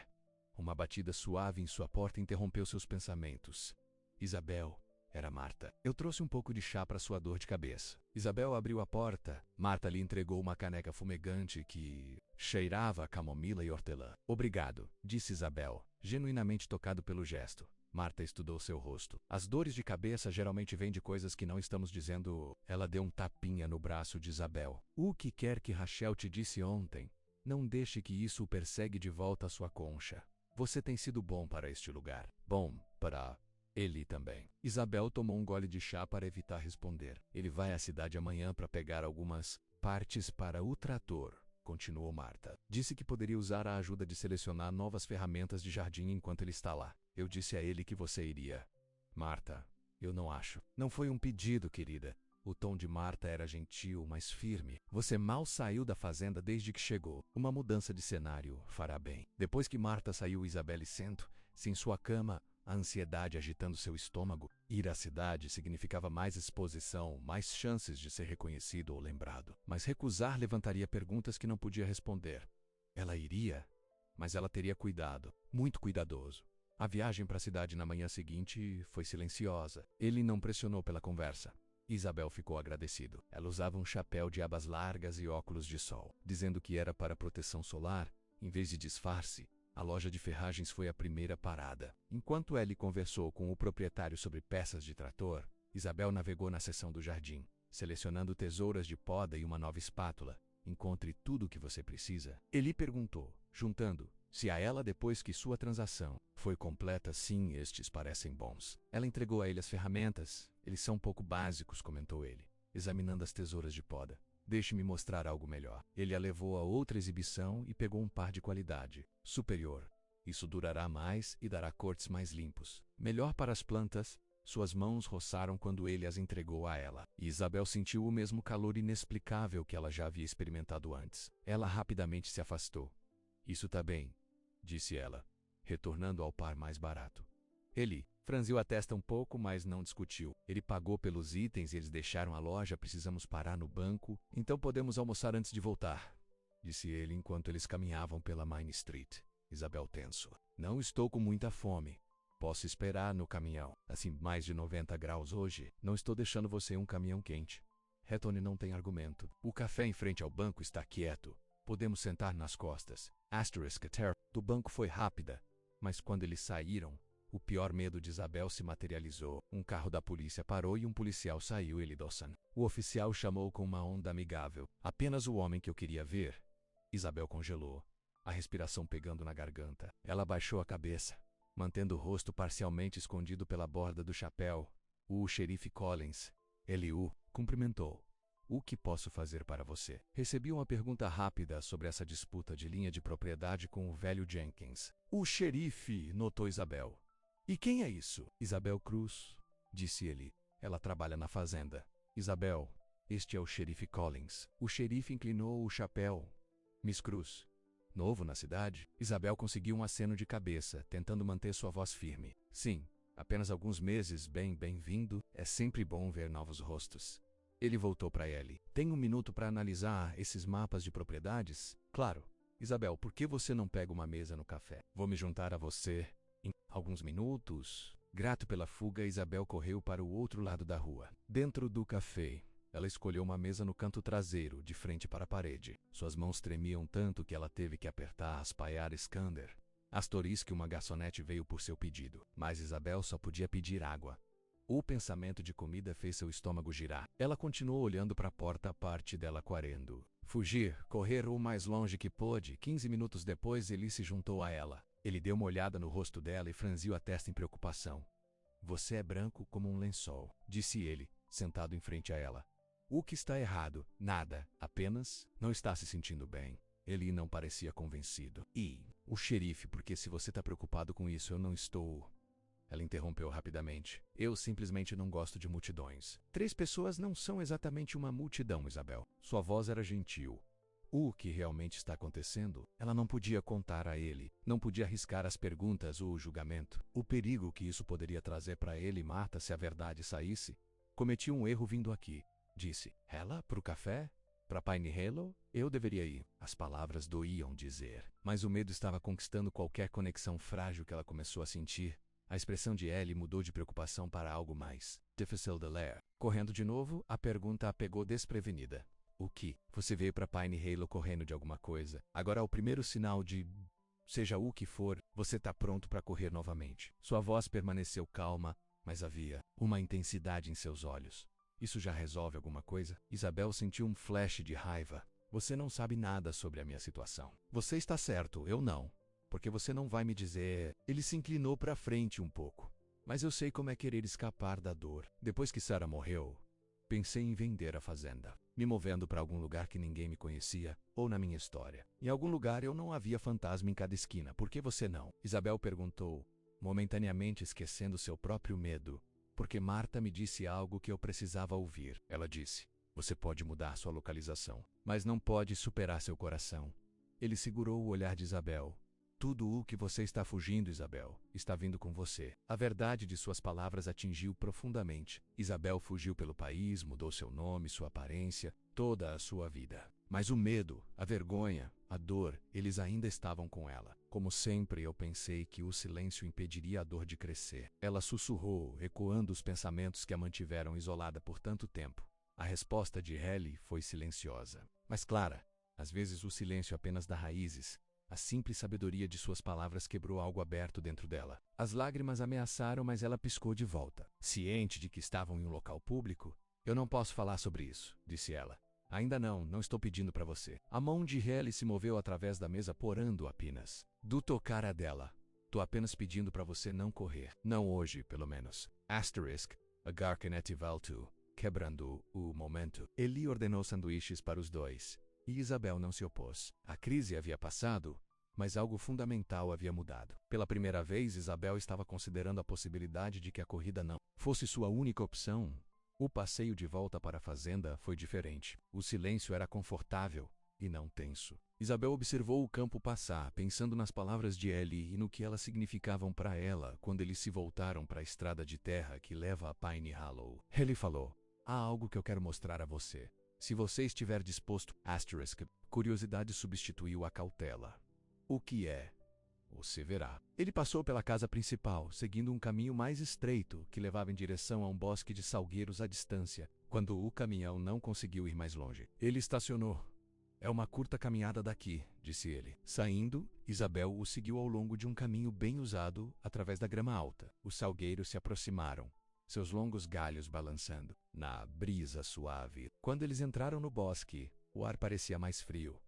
[SPEAKER 1] Uma batida suave em sua porta interrompeu seus pensamentos. Isabel, era Marta. Eu trouxe um pouco de chá para sua dor de cabeça. Isabel abriu a porta. Marta lhe entregou uma caneca fumegante que cheirava a camomila e hortelã. Obrigado, disse Isabel, genuinamente tocado pelo gesto. Marta estudou seu rosto. As dores de cabeça geralmente vêm de coisas que não estamos dizendo. Ela deu um tapinha no braço de Isabel. O que quer que Rachel te disse ontem, não deixe que isso o persegue de volta à sua concha. Você tem sido bom para este lugar. Bom para ele também. Isabel tomou um gole de chá para evitar responder. Ele vai à cidade amanhã para pegar algumas partes para o trator, continuou Marta. Disse que poderia usar a ajuda de selecionar novas ferramentas de jardim enquanto ele está lá. Eu disse a ele que você iria. Marta, eu não acho. Não foi um pedido, querida. O tom de Marta era gentil, mas firme. Você mal saiu da fazenda desde que chegou. Uma mudança de cenário fará bem. Depois que Marta saiu, Isabelle senta-se em sua cama, a ansiedade agitando seu estômago. Ir à cidade significava mais exposição, mais chances de ser reconhecido ou lembrado. Mas recusar levantaria perguntas que não podia responder. Ela iria, mas ela teria cuidado, muito cuidadoso. A viagem para a cidade na manhã seguinte foi silenciosa. Ele não pressionou pela conversa. Isabel ficou agradecido. Ela usava um chapéu de abas largas e óculos de sol, dizendo que era para proteção solar, em vez de disfarce. A loja de ferragens foi a primeira parada. Enquanto Ellie conversou com o proprietário sobre peças de trator, Isabel navegou na seção do jardim, selecionando tesouras de poda e uma nova espátula. Encontre tudo o que você precisa. Ele perguntou, juntando-se a ela depois que sua transação foi completa. Sim, estes parecem bons. Ela entregou a ele as ferramentas. Eles são um pouco básicos, comentou ele, examinando as tesouras de poda. Deixe-me mostrar algo melhor. Ele a levou a outra exibição e pegou um par de qualidade superior. Isso durará mais e dará cortes mais limpos. Melhor para as plantas. Suas mãos roçaram quando ele as entregou a ela, e Isabel sentiu o mesmo calor inexplicável que ela já havia experimentado antes. Ela rapidamente se afastou. Isso tá bem, disse ela, retornando ao par mais barato. Ele franziu a testa um pouco, mas não discutiu. Ele pagou pelos itens e eles deixaram a loja. Precisamos parar no banco, então podemos almoçar antes de voltar, disse ele enquanto eles caminhavam pela Main Street. Isabel tenso. Não estou com muita fome. Posso esperar no caminhão. Assim, mais de 90 graus hoje. Não estou deixando você um caminhão quente. Retone não tem argumento. O café em frente ao banco está quieto. Podemos sentar nas costas. *** do banco foi rápida, mas quando eles saíram, O pior medo de Isabel se materializou. Um carro da polícia parou e um policial saiu, Eli Dawson. O oficial chamou com uma onda amigável. Apenas o homem que eu queria ver. Isabel congelou, a respiração pegando na garganta. Ela baixou a cabeça, mantendo o rosto parcialmente escondido pela borda do chapéu. O xerife Collins, Eliu, cumprimentou. O que posso fazer para você? Recebi uma pergunta rápida sobre essa disputa de linha de propriedade com o velho Jenkins. O xerife, notou Isabel. E quem é isso? Isabel Cruz, disse ele. Ela trabalha na fazenda. Isabel, este é o xerife Collins. O xerife inclinou o chapéu. Miss Cruz. Novo na cidade? Isabel conseguiu um aceno de cabeça, tentando manter sua voz firme. Sim, apenas alguns meses, bem-vindo. É sempre bom ver novos rostos. Ele voltou para Ellie. Tem um minuto para analisar esses mapas de propriedades? Claro. Isabel, por que você não pega uma mesa no café? Vou me juntar a você em alguns minutos. Grato pela fuga, Isabel correu para o outro lado da rua. Dentro do café, ela escolheu uma mesa no canto traseiro, de frente para a parede. Suas mãos tremiam tanto que ela teve que apertar Aspire Scander. Astoris que uma garçonete veio por seu pedido, mas Isabel só podia pedir água. O pensamento de comida fez seu estômago girar. Ela continuou olhando para a porta, a parte dela quarendo. Fugir, correr o mais longe que pôde. 15 minutos depois, ele se juntou a ela. Ele deu uma olhada no rosto dela e franziu a testa em preocupação. Você é branco como um lençol, disse ele, sentado em frente a ela. O que está errado? Nada. Apenas não está se sentindo bem. Ele não parecia convencido. E o xerife, porque se você está preocupado com isso, eu não estou... Ela interrompeu rapidamente. Eu simplesmente não gosto de multidões. 3 pessoas não são exatamente uma multidão, Isabel. Sua voz era gentil. O que realmente está acontecendo? Ela não podia contar a ele. Não podia arriscar as perguntas ou o julgamento. O perigo que isso poderia trazer para ele e Marta se a verdade saísse. Cometi um erro vindo aqui, disse. Ela? Pro café? Para Pine Hollow? Eu deveria ir. As palavras doíam dizer. Mas o medo estava conquistando qualquer conexão frágil que ela começou a sentir. A expressão de Ellie mudou de preocupação para algo mais. Difficile de ler. Correndo de novo, a pergunta a pegou desprevenida. O que? Você veio para Pine Hollow correndo de alguma coisa. Agora é o primeiro sinal de... Seja o que for, você está pronto para correr novamente. Sua voz permaneceu calma, mas havia uma intensidade em seus olhos. Isso já resolve alguma coisa? Isabel sentiu um flash de raiva. Você não sabe nada sobre a minha situação. Você está certo, eu não. Porque você não vai me dizer... Ele se inclinou para frente um pouco. Mas eu sei como é querer escapar da dor. Depois que Sarah morreu, pensei em vender a fazenda, me movendo para algum lugar que ninguém me conhecia, ou na minha história. Em algum lugar eu não havia fantasma em cada esquina. Por que você não? Isabel perguntou, momentaneamente esquecendo seu próprio medo. Porque Marta me disse algo que eu precisava ouvir. Ela disse, você pode mudar sua localização, mas não pode superar seu coração. Ele segurou o olhar de Isabel. Tudo o que você está fugindo, Isabel, está vindo com você. A verdade de suas palavras atingiu profundamente. Isabel fugiu pelo país, mudou seu nome, sua aparência, toda a sua vida. Mas o medo, a vergonha, a dor, eles ainda estavam com ela. Como sempre, eu pensei que o silêncio impediria a dor de crescer. Ela sussurrou, ecoando os pensamentos que a mantiveram isolada por tanto tempo. A resposta de Ellie foi silenciosa, mas clara. Às vezes o silêncio apenas dá raízes. A simples sabedoria de suas palavras quebrou algo aberto dentro dela. As lágrimas ameaçaram, mas ela piscou de volta. Ciente de que estavam em um local público, eu não posso falar sobre isso, disse ela. Ainda não estou pedindo para você. A mão de Ellie se moveu através da mesa, porando apenas. Do tocar a dela. Tô apenas pedindo para você não correr. Não hoje, pelo menos. Asterisk, Agarcanet Valtu, quebrando o momento. Eli ordenou sanduíches para os dois. E Isabel não se opôs. A crise havia passado, mas algo fundamental havia mudado. Pela primeira vez, Isabel estava considerando a possibilidade de que a corrida não fosse sua única opção. O passeio de volta para a fazenda foi diferente. O silêncio era confortável e não tenso. Isabel observou o campo passar, pensando nas palavras de Ellie e no que elas significavam para ela quando eles se voltaram para a estrada de terra que leva a Pine Hollow. Ellie falou, há algo que eu quero mostrar a você. Se você estiver disposto, asterisk, curiosidade substituiu a cautela. O que é? Você verá. Ele passou pela casa principal, seguindo um caminho mais estreito que levava em direção a um bosque de salgueiros à distância, quando o caminhão não conseguiu ir mais longe. Ele estacionou. É uma curta caminhada daqui, disse ele. Saindo, Isabel o seguiu ao longo de um caminho bem usado, através da grama alta. Os salgueiros se aproximaram, seus longos galhos balançando na brisa suave. Quando eles entraram no bosque, o ar parecia mais frio,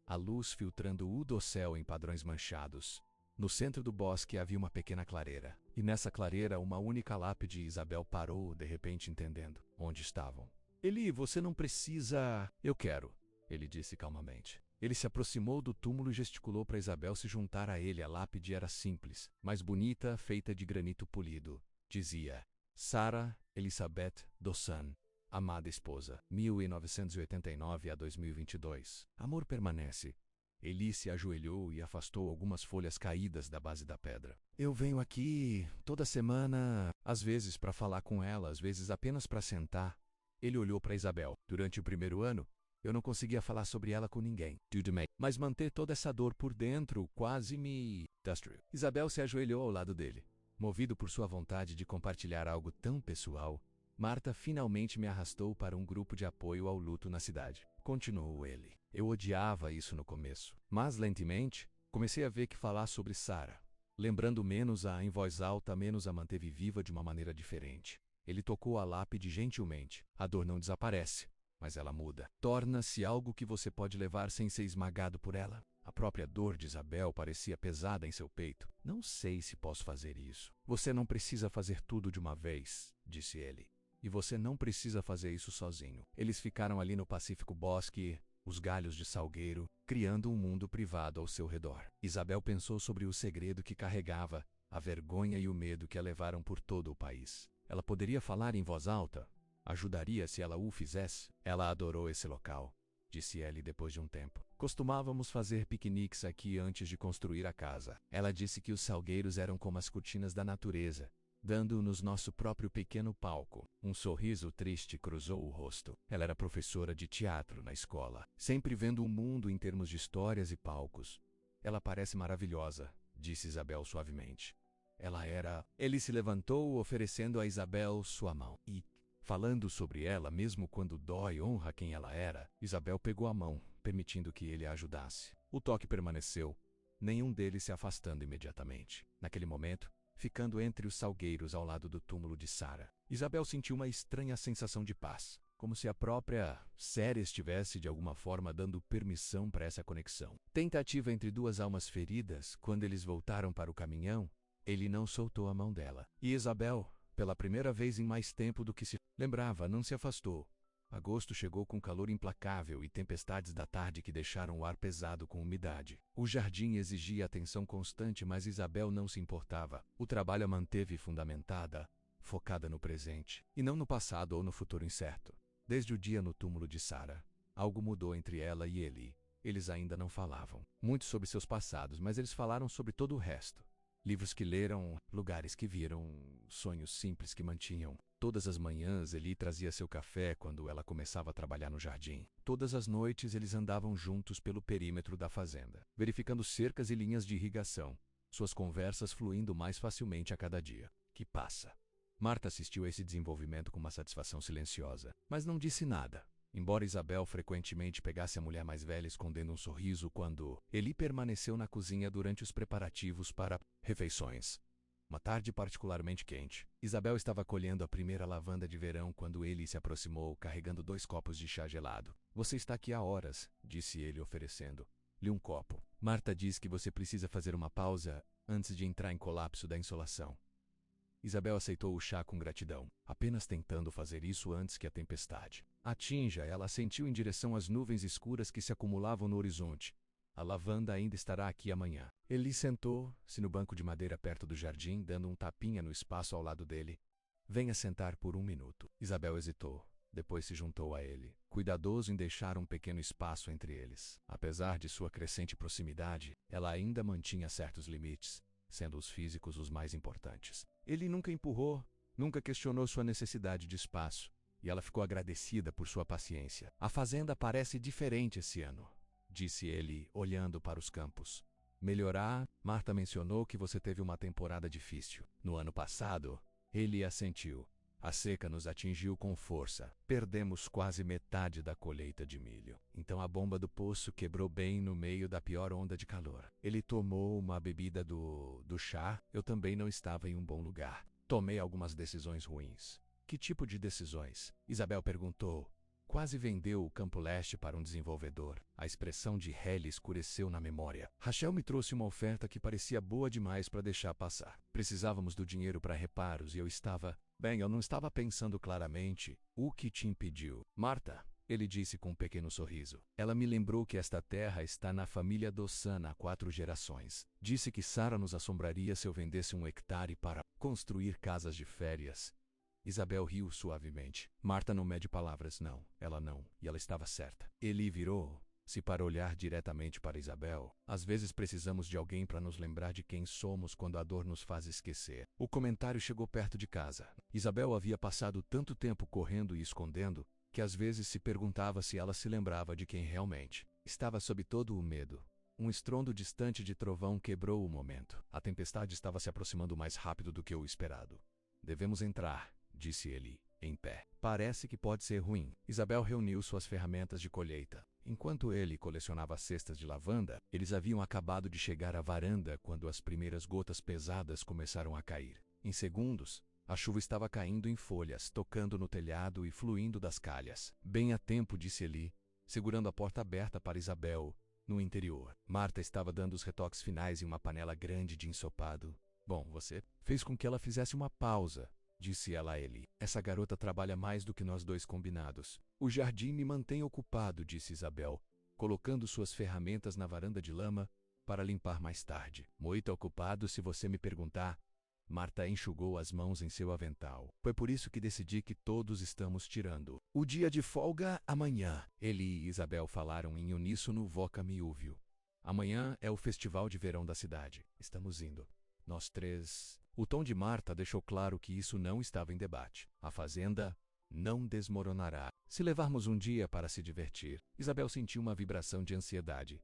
[SPEAKER 1] a luz filtrando o dossel em padrões manchados. No centro do bosque havia uma pequena clareira, e nessa clareira uma única lápide. Isabel parou, de repente entendendo onde estavam. Eli, você não precisa... Eu quero, ele disse calmamente. Ele se aproximou do túmulo e gesticulou para Isabel se juntar a ele. A lápide era simples, mas bonita, feita de granito polido. Dizia: Sarah Elizabeth Dawson, amada esposa, 1989 a 2022. Amor permanece. Eli se ajoelhou e afastou algumas folhas caídas da base da pedra. Eu venho aqui toda semana, às vezes para falar com ela, às vezes apenas para sentar. Ele olhou para Isabel. Durante o primeiro ano, eu não conseguia falar sobre ela com ninguém. Mas manter toda essa dor por dentro quase me destruiu. Isabel se ajoelhou ao lado dele. Movido por sua vontade de compartilhar algo tão pessoal, Marta finalmente me arrastou para um grupo de apoio ao luto na cidade. Continuou ele. Eu odiava isso no começo, mas lentamente comecei a ver que falar sobre Sarah, lembrando menos-a em voz alta, menos a manteve viva de uma maneira diferente. Ele tocou a lápide gentilmente. A dor não desaparece, mas ela muda. Torna-se algo que você pode levar sem ser esmagado por ela. A própria dor de Isabel parecia pesada em seu peito. Não sei se posso fazer isso. Você não precisa fazer tudo de uma vez, disse ele. E você não precisa fazer isso sozinho. Eles ficaram ali no pacífico bosque, os galhos de salgueiro, criando um mundo privado ao seu redor. Isabel pensou sobre o segredo que carregava, a vergonha e o medo que a levaram por todo o país. Ela poderia falar em voz alta. Ajudaria se ela o fizesse. Ela adorou esse local, disse ele depois de um tempo. Costumávamos fazer piqueniques aqui antes de construir a casa. Ela disse que os salgueiros eram como as cortinas da natureza, dando-nos nosso próprio pequeno palco. Um sorriso triste cruzou o rosto. Ela era professora de teatro na escola, sempre vendo o mundo em termos de histórias e palcos. Ela parece maravilhosa, disse Isabel suavemente. Ela era... Ele se levantou, oferecendo a Isabel sua mão. E, falando sobre ela, mesmo quando dói, honra quem ela era, Isabel pegou a mão, permitindo que ele a ajudasse. O toque permaneceu, nenhum deles se afastando imediatamente. Naquele momento, ficando entre os salgueiros ao lado do túmulo de Sarah, Isabel sentiu uma estranha sensação de paz, como se a própria Sarah estivesse de alguma forma dando permissão para essa conexão. Tentativa entre duas almas feridas. Quando eles voltaram para o caminhão, ele não soltou a mão dela. E Isabel, pela primeira vez em mais tempo do que se lembrava, não se afastou. Agosto chegou com calor implacável e tempestades da tarde que deixaram o ar pesado com umidade. O jardim exigia atenção constante, mas Isabel não se importava. O trabalho a manteve fundamentada, focada no presente, e não no passado ou no futuro incerto. Desde o dia no túmulo de Sarah, algo mudou entre ela e ele. Eles ainda não falavam muito sobre seus passados, mas eles falaram sobre todo o resto. Livros que leram, lugares que viram, sonhos simples que mantinham. Todas as manhãs ele trazia seu café quando ela começava a trabalhar no jardim. Todas as noites eles andavam juntos pelo perímetro da fazenda, verificando cercas e linhas de irrigação, suas conversas fluindo mais facilmente a cada dia que passa. Marta assistiu a esse desenvolvimento com uma satisfação silenciosa, mas não disse nada. Embora Isabel frequentemente pegasse a mulher mais velha escondendo um sorriso quando ele permaneceu na cozinha durante os preparativos para refeições. Uma tarde particularmente quente, Isabel estava colhendo a primeira lavanda de verão quando ele se aproximou, carregando 2 copos de chá gelado. Você está aqui há horas, disse ele oferecendo-lhe um copo. Marta diz que você precisa fazer uma pausa antes de entrar em colapso da insolação. Isabel aceitou o chá com gratidão, apenas tentando fazer isso antes que a tempestade atinja. Ela assentiu em direção às nuvens escuras que se acumulavam no horizonte. A lavanda ainda estará aqui amanhã. Ele sentou-se no banco de madeira perto do jardim, dando um tapinha no espaço ao lado dele. Venha sentar por 1 minuto. Isabel hesitou, depois se juntou a ele, cuidadoso em deixar um pequeno espaço entre eles. Apesar de sua crescente proximidade, ela ainda mantinha certos limites, sendo os físicos os mais importantes. Ele nunca empurrou, nunca questionou sua necessidade de espaço, e ela ficou agradecida por sua paciência. A fazenda parece diferente esse ano, disse ele, olhando para os campos. Melhorar? Marta mencionou que você teve uma temporada difícil. No ano passado, ele assentiu. A seca nos atingiu com força. Perdemos quase metade da colheita de milho. Então a bomba do poço quebrou bem no meio da pior onda de calor. Ele tomou uma bebida do chá. Eu também não estava em um bom lugar. Tomei algumas decisões ruins. Que tipo de decisões? Isabel perguntou. Quase vendeu o Campo Leste para um desenvolvedor. A expressão de Helly escureceu na memória. Rachel me trouxe uma oferta que parecia boa demais para deixar passar. Precisávamos do dinheiro para reparos e eu estava... Bem, eu não estava pensando claramente. O que te impediu? Marta, ele disse com um pequeno sorriso. Ela me lembrou que esta terra está na família Dossana há 4 gerações. Disse que Sara nos assombraria se eu vendesse 1 hectare para construir casas de férias. Isabel riu suavemente. Marta não mede palavras, não. Ela não. E ela estava certa. Ele virou-se para olhar diretamente para Isabel. Às vezes precisamos de alguém para nos lembrar de quem somos quando a dor nos faz esquecer. O comentário chegou perto de casa. Isabel havia passado tanto tempo correndo e escondendo, que às vezes se perguntava se ela se lembrava de quem realmente estava sob todo o medo. Um estrondo distante de trovão quebrou o momento. A tempestade estava se aproximando mais rápido do que o esperado. Devemos entrar, disse ele, em pé. Parece que pode ser ruim. Isabel reuniu suas ferramentas de colheita. Enquanto ele colecionava cestas de lavanda, eles haviam acabado de chegar à varanda quando as primeiras gotas pesadas começaram a cair. Em segundos, a chuva estava caindo em folhas, tocando no telhado e fluindo das calhas. Bem a tempo, disse ele, segurando a porta aberta para Isabel, no interior. Marta estava dando os retoques finais em uma panela grande de ensopado. Bom, você fez com que ela fizesse uma pausa, disse ela a ele. Essa garota trabalha mais do que nós dois combinados. O jardim me mantém ocupado, disse Isabel, colocando suas ferramentas na varanda de lama para limpar mais tarde. Muito ocupado, se você me perguntar. Marta enxugou as mãos em seu avental. Foi por isso que decidi que todos estamos tirando o dia de folga amanhã. Ele e Isabel falaram em uníssono voca-miúvio. Amanhã é o festival de verão da cidade. Estamos indo. Nós 3. O tom de Marta deixou claro que isso não estava em debate. A fazenda não desmoronará se levarmos um dia para se divertir. Isabel sentiu uma vibração de ansiedade.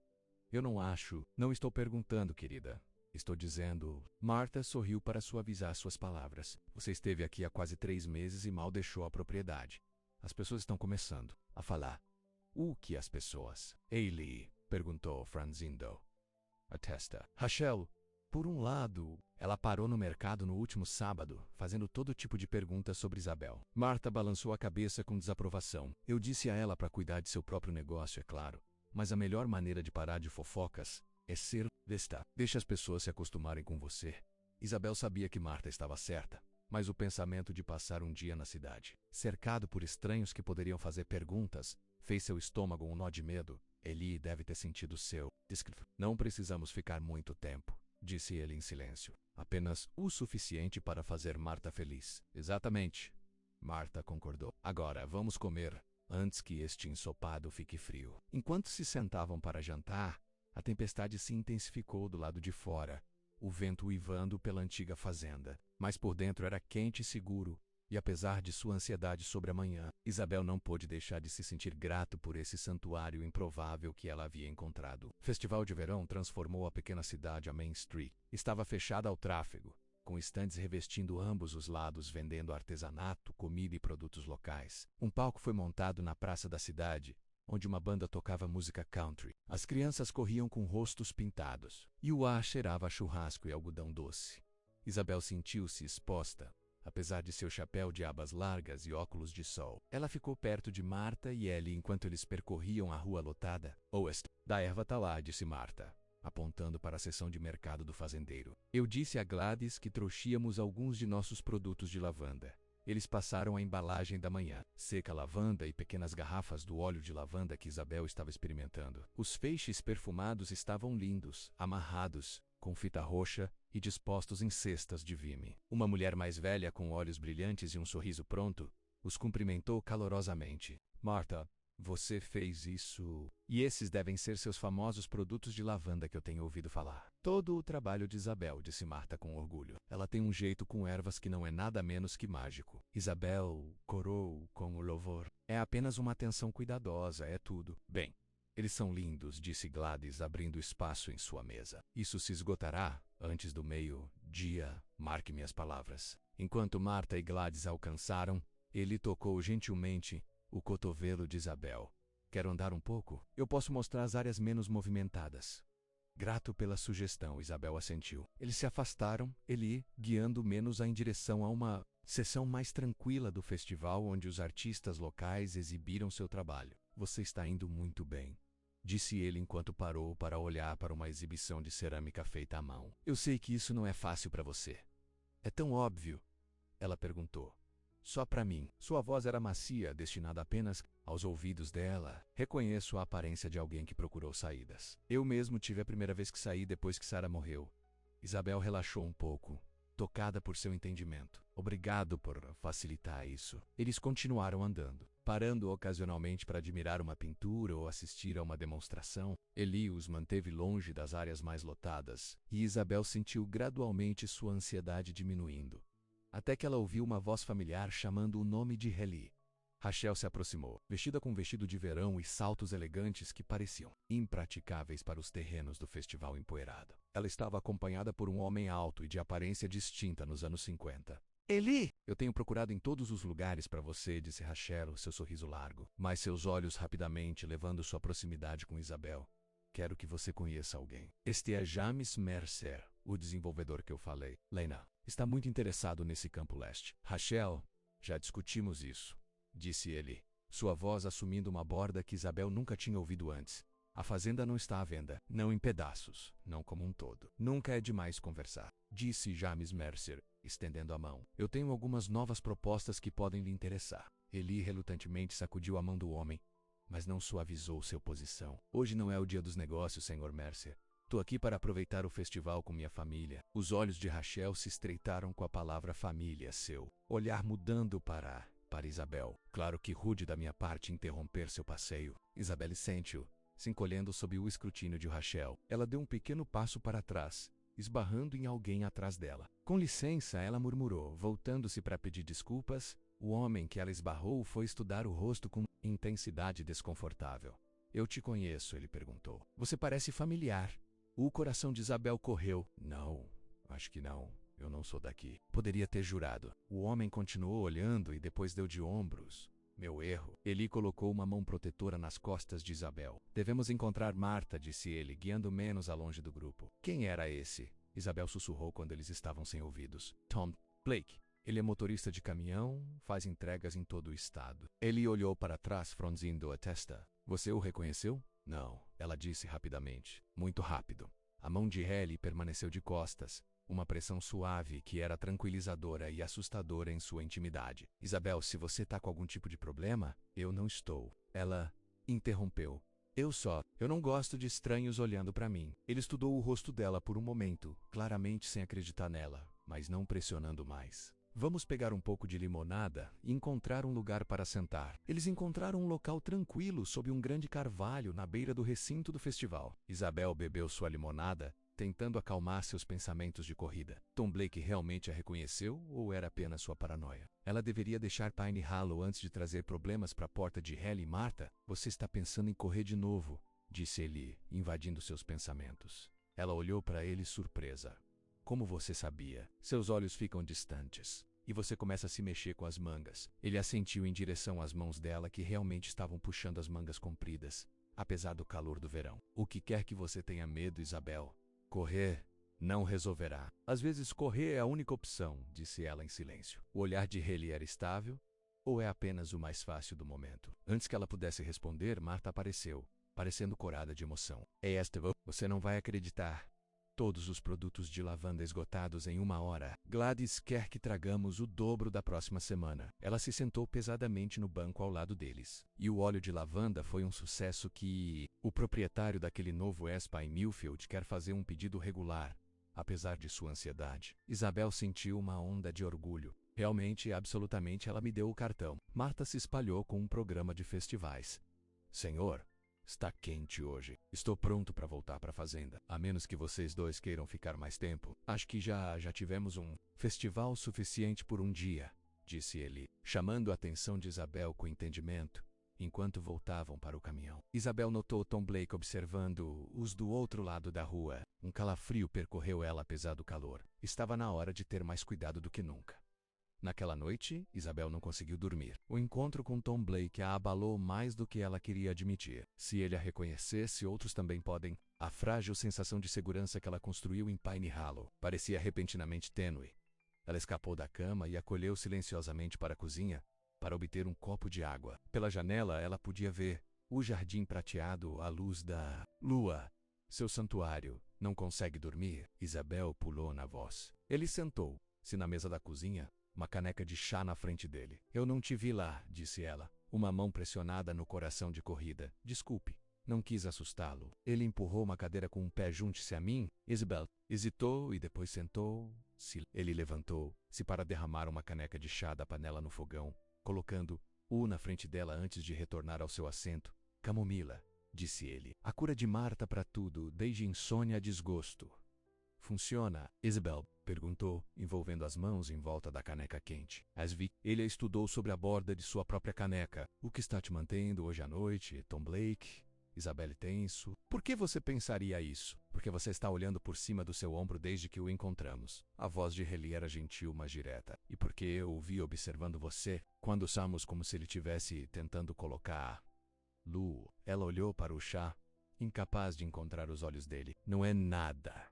[SPEAKER 1] Eu não acho. Não estou perguntando, querida. Estou dizendo... Marta sorriu para suavizar suas palavras. Você esteve aqui há quase 3 meses e mal deixou a propriedade. As pessoas estão começando a falar. O que as pessoas? Hayley, perguntou franzindo a testa. Rachel, por um lado, ela parou no mercado no último sábado, fazendo todo tipo de perguntas sobre Isabel. Marta balançou a cabeça com desaprovação. Eu disse a ela para cuidar de seu próprio negócio, é claro. Mas a melhor maneira de parar de fofocas é ser besta. Deixe as pessoas se acostumarem com você. Isabel sabia que Marta estava certa, mas o pensamento de passar um dia na cidade, cercado por estranhos que poderiam fazer perguntas, fez seu estômago um nó de medo. Eli deve ter sentido seu. Não precisamos ficar muito tempo, disse ele em silêncio. Apenas o suficiente para fazer Marta feliz. Exatamente. Marta concordou. Agora, vamos comer, antes que este ensopado fique frio. Enquanto se sentavam para jantar, a tempestade se intensificou do lado de fora, o vento uivando pela antiga fazenda. Mas por dentro era quente e seguro, e apesar de sua ansiedade sobre a manhã, Isabel não pôde deixar de se sentir grato por esse santuário improvável que ela havia encontrado. O festival de verão transformou a pequena cidade a Main Street. Estava fechada ao tráfego, com estandes revestindo ambos os lados vendendo artesanato, comida e produtos locais. Um palco foi montado na praça da cidade, onde uma banda tocava música country. As crianças corriam com rostos pintados, e o ar cheirava a churrasco e algodão doce. Isabel sentiu-se exposta, apesar de seu chapéu de abas largas e óculos de sol. Ela ficou perto de Marta e Ellie enquanto eles percorriam a rua lotada. Oeste, da erva tá lá, disse Marta, apontando para a seção de mercado do fazendeiro. Eu disse a Gladys que trouxíamos alguns de nossos produtos de lavanda. Eles passaram a embalagem da manhã, seca lavanda e pequenas garrafas do óleo de lavanda que Isabel estava experimentando. Os feixes perfumados estavam lindos, amarrados, com fita roxa e dispostos em cestas de vime. Uma mulher mais velha com olhos brilhantes e um sorriso pronto, os cumprimentou calorosamente. Marta, você fez isso... E esses devem ser seus famosos produtos de lavanda que eu tenho ouvido falar. Todo o trabalho de Isabel, disse Marta com orgulho. Ela tem um jeito com ervas que não é nada menos que mágico. Isabel corou com o louvor. É apenas uma atenção cuidadosa, é tudo. Bem, eles são lindos, disse Gladys, abrindo espaço em sua mesa. Isso se esgotará antes do meio-dia. dia, marque minhas palavras. Enquanto Marta e Gladys alcançaram, ele tocou gentilmente o cotovelo de Isabel. Quer andar um pouco? Eu posso mostrar as áreas menos movimentadas. Grato pela sugestão, Isabel assentiu. Eles se afastaram, ele guiando menos em direção a uma seção mais tranquila do festival onde os artistas locais exibiram seu trabalho. Você está indo muito bem, disse ele enquanto parou para olhar para uma exibição de cerâmica feita à mão. Eu sei que isso não é fácil para você. É tão óbvio? Ela perguntou. Só para mim. Sua voz era macia, destinada apenas aos ouvidos dela. Reconheço a aparência de alguém que procurou saídas. Eu mesmo tive a primeira vez que saí depois que Sarah morreu. Isabel relaxou um pouco, tocada por seu entendimento. Obrigado por facilitar isso. Eles continuaram andando, parando ocasionalmente para admirar uma pintura ou assistir a uma demonstração. Eli os manteve longe das áreas mais lotadas, e Isabel sentiu gradualmente sua ansiedade diminuindo, até que ela ouviu uma voz familiar chamando o nome de Helly. Rachel se aproximou, vestida com um vestido de verão e saltos elegantes que pareciam impraticáveis para os terrenos do festival empoeirado. Ela estava acompanhada por um homem alto e de aparência distinta nos anos 50. Eli! Eu tenho procurado em todos os lugares para você, disse Rachel, seu sorriso largo, mas seus olhos rapidamente levando sua proximidade com Isabel. Quero que você conheça alguém. Este é James Mercer, o desenvolvedor que eu falei. Lena está muito interessado nesse campo leste. Rachel, já discutimos isso, disse ele, sua voz assumindo uma borda que Isabel nunca tinha ouvido antes. A fazenda não está à venda, não em pedaços, não como um todo. Nunca é demais conversar, disse James Mercer, estendendo a mão. Eu tenho algumas novas propostas que podem lhe interessar. Eli relutantemente sacudiu a mão do homem, mas não suavizou sua posição. Hoje não é o dia dos negócios, Sr. Mercer. Tô aqui para aproveitar o festival com minha família. Os olhos de Rachel se estreitaram com a palavra família, seu olhar mudando para Isabel. Claro que rude da minha parte interromper seu passeio. Isabelle sentiu, se encolhendo sob o escrutínio de Rachel. Ela deu um pequeno passo para trás, esbarrando em alguém atrás dela. Com licença, ela murmurou, voltando-se para pedir desculpas. O homem que ela esbarrou foi estudar o rosto com intensidade desconfortável. Eu te conheço, ele perguntou. Você parece familiar. O coração de Isabel correu. Não, acho que não. Eu não sou daqui. Poderia ter jurado. O homem continuou olhando e depois deu de ombros. Meu erro. Eli colocou uma mão protetora nas costas de Isabel. Devemos encontrar Marta, disse ele, guiando menos a longe do grupo. Quem era esse? Isabel sussurrou quando eles estavam sem ouvidos. Tom Blake. Ele é motorista de caminhão, faz entregas em todo o estado. Ele olhou para trás, franzindo a testa. Você o reconheceu? Não, ela disse rapidamente. Muito rápido. A mão de Helly permaneceu de costas, uma pressão suave que era tranquilizadora e assustadora em sua intimidade. Isabel, se você tá com algum tipo de problema, eu não estou. Ela interrompeu. Eu não gosto de estranhos olhando para mim. Ele estudou o rosto dela por um momento, claramente sem acreditar nela, mas não pressionando mais. Vamos pegar um pouco de limonada e encontrar um lugar para sentar. Eles encontraram um local tranquilo sob um grande carvalho na beira do recinto do festival. Isabel bebeu sua limonada, tentando acalmar seus pensamentos de corrida. Tom Blake realmente a reconheceu ou era apenas sua paranoia? Ela deveria deixar Pine Hollow antes de trazer problemas para a porta de Helly e Marta? Você está pensando em correr de novo, disse Eli, invadindo seus pensamentos. Ela olhou para ele surpresa. Como você sabia? Seus olhos ficam distantes, e você começa a se mexer com as mangas. Ele assentiu em direção às mãos dela que realmente estavam puxando as mangas compridas, apesar do calor do verão. O que quer que você tenha medo, Isabel? Correr não resolverá. Às vezes correr é a única opção, disse ela em silêncio. O olhar de Helly era estável, ou é apenas o mais fácil do momento? Antes que ela pudesse responder, Marta apareceu, parecendo corada de emoção. Você não vai acreditar. Todos os produtos de lavanda esgotados em 1 hora. Gladys quer que tragamos o dobro da próxima semana. Ela se sentou pesadamente no banco ao lado deles. E o óleo de lavanda foi um sucesso que o proprietário daquele novo spa em Millfield quer fazer um pedido regular, apesar de sua ansiedade. Isabel sentiu uma onda de orgulho. Realmente, absolutamente, ela me deu o cartão. Marta se espalhou com um programa de festivais. Senhor, está quente hoje. Estou pronto para voltar para a fazenda. A menos que vocês dois queiram ficar mais tempo. Acho que já tivemos um festival suficiente por um dia, disse ele, chamando a atenção de Isabel com entendimento. enquanto voltavam para o caminhão. Isabel notou Tom Blake observando-os do outro lado da rua. Um calafrio percorreu ela apesar do calor. Estava na hora de ter mais cuidado do que nunca. Naquela noite, Isabel não conseguiu dormir. O encontro com Tom Blake a abalou mais do que ela queria admitir. Se ele a reconhecesse, outros também podem. A frágil sensação de segurança que ela construiu em Pine Hollow parecia repentinamente tênue. Ela escapou da cama e acolheu silenciosamente para a cozinha para obter um copo de água. Pela janela, ela podia ver o jardim prateado à luz da lua. Seu santuário. Não consegue dormir? Isabel pulou na voz. Ele sentou-se na mesa da cozinha, uma caneca de chá na frente dele. Eu não te vi lá, disse ela, uma mão pressionada no coração de corrida. Desculpe, não quis assustá-lo. Ele empurrou uma cadeira com um pé. Junte-se a mim. Isabel hesitou e depois sentou-se. Ele levantou-se para derramar uma caneca de chá da panela no fogão, colocando-o na frente dela antes de retornar ao seu assento. Camomila, disse ele. A cura de Marta para tudo, desde insônia a desgosto. Funciona? Isabel perguntou, envolvendo as mãos em volta da caneca quente. Ele a estudou sobre a borda de sua própria caneca. O que está te mantendo hoje à noite, Tom Blake? Isabel tenso. Por que você pensaria isso? Porque você está olhando por cima do seu ombro desde que o encontramos. A voz de Haley era gentil, mas direta. E porque eu o vi observando você, quando usamos como se ele tivesse tentando colocar... Lu, ela olhou para o chá, incapaz de encontrar os olhos dele. Não é nada.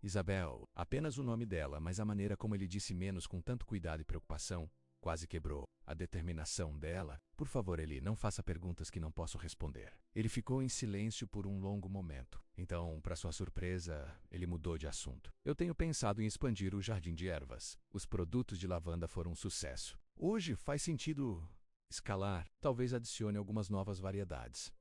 [SPEAKER 1] Isabel, apenas o nome dela, mas a maneira como ele disse menos com tanto cuidado e preocupação, quase quebrou a determinação dela. Por favor, Eli, não faça perguntas que não posso responder. Ele ficou em silêncio por um longo momento. Então, para sua surpresa, ele mudou de assunto. Eu tenho pensado em expandir o jardim de ervas. Os produtos de lavanda foram um sucesso. Hoje faz sentido escalar. Talvez adicione algumas novas variedades.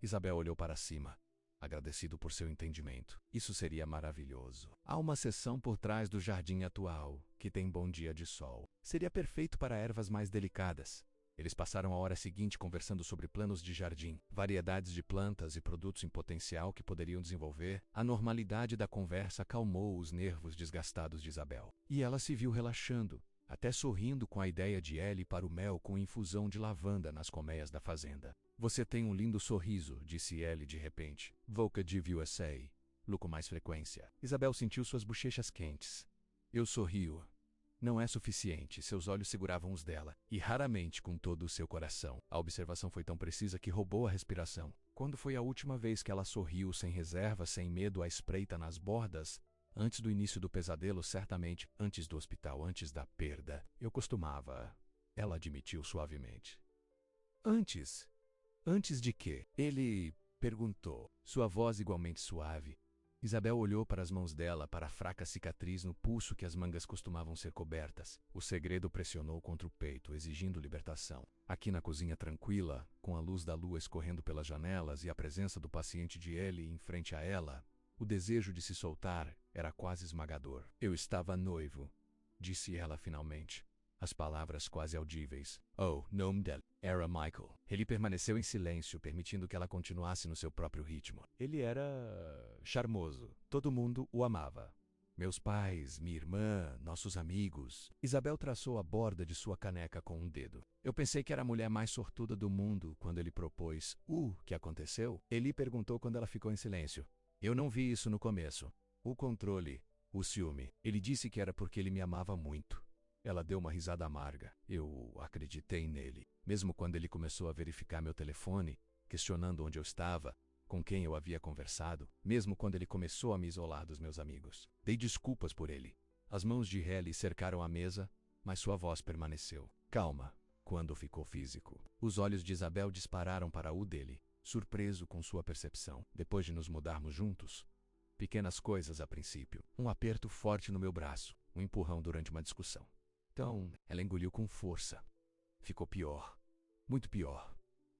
[SPEAKER 1] Isabel olhou para cima, agradecido por seu entendimento. Isso seria maravilhoso. Há uma seção por trás do jardim atual, que tem bom dia de sol. Seria perfeito para ervas mais delicadas. Eles passaram a hora seguinte conversando sobre planos de jardim, variedades de plantas e produtos em potencial que poderiam desenvolver. A normalidade da conversa acalmou os nervos desgastados de Isabel. E ela se viu relaxando, até sorrindo com a ideia de Ellie para o mel com infusão de lavanda nas colmeias da fazenda. Você tem um lindo sorriso, disse Ellie de repente. Vocative USA. Lu com mais frequência. Isabel sentiu suas bochechas quentes. Eu sorrio. Não é suficiente. Seus olhos seguravam os dela, e raramente com todo o seu coração. A observação foi tão precisa que roubou a respiração. Quando foi a última vez que ela sorriu sem reserva, sem medo à espreita nas bordas? Antes do início do pesadelo, certamente. Antes do hospital, antes da perda. Eu costumava. Ela admitiu suavemente. Antes? Antes de quê? Ele perguntou, sua voz igualmente suave. Isabel olhou para as mãos dela, para a fraca cicatriz no pulso que as mangas costumavam ser cobertas. O segredo pressionou contra o peito, exigindo libertação. Aqui na cozinha tranquila, com a luz da lua escorrendo pelas janelas e a presença do paciente de Ellie em frente a ela, o desejo de se soltar era quase esmagador. Eu estava noivo, disse ela finalmente. As palavras quase audíveis. Oh, nome dele era Michael. Ele permaneceu em silêncio, permitindo que ela continuasse no seu próprio ritmo. Ele era charmoso. Todo mundo o amava. Meus pais, minha irmã, nossos amigos. Isabel traçou a borda de sua caneca com um dedo. Eu pensei que era a mulher mais sortuda do mundo quando ele propôs. Que aconteceu? Ele perguntou quando ela ficou em silêncio. Eu não vi isso no começo. O controle, o ciúme. Ele disse que era porque ele me amava muito. Ela deu uma risada amarga. Eu acreditei nele. Mesmo quando ele começou a verificar meu telefone, questionando onde eu estava, com quem eu havia conversado, mesmo quando ele começou a me isolar dos meus amigos. Dei desculpas por ele. As mãos de Haley cercaram a mesa, mas sua voz permaneceu. Calma, quando ficou físico. Os olhos de Isabel dispararam para o dele, surpreso com sua percepção. Depois de nos mudarmos juntos, pequenas coisas a princípio. Um aperto forte no meu braço, um empurrão durante uma discussão. Então, ela engoliu com força. Ficou pior. Muito pior.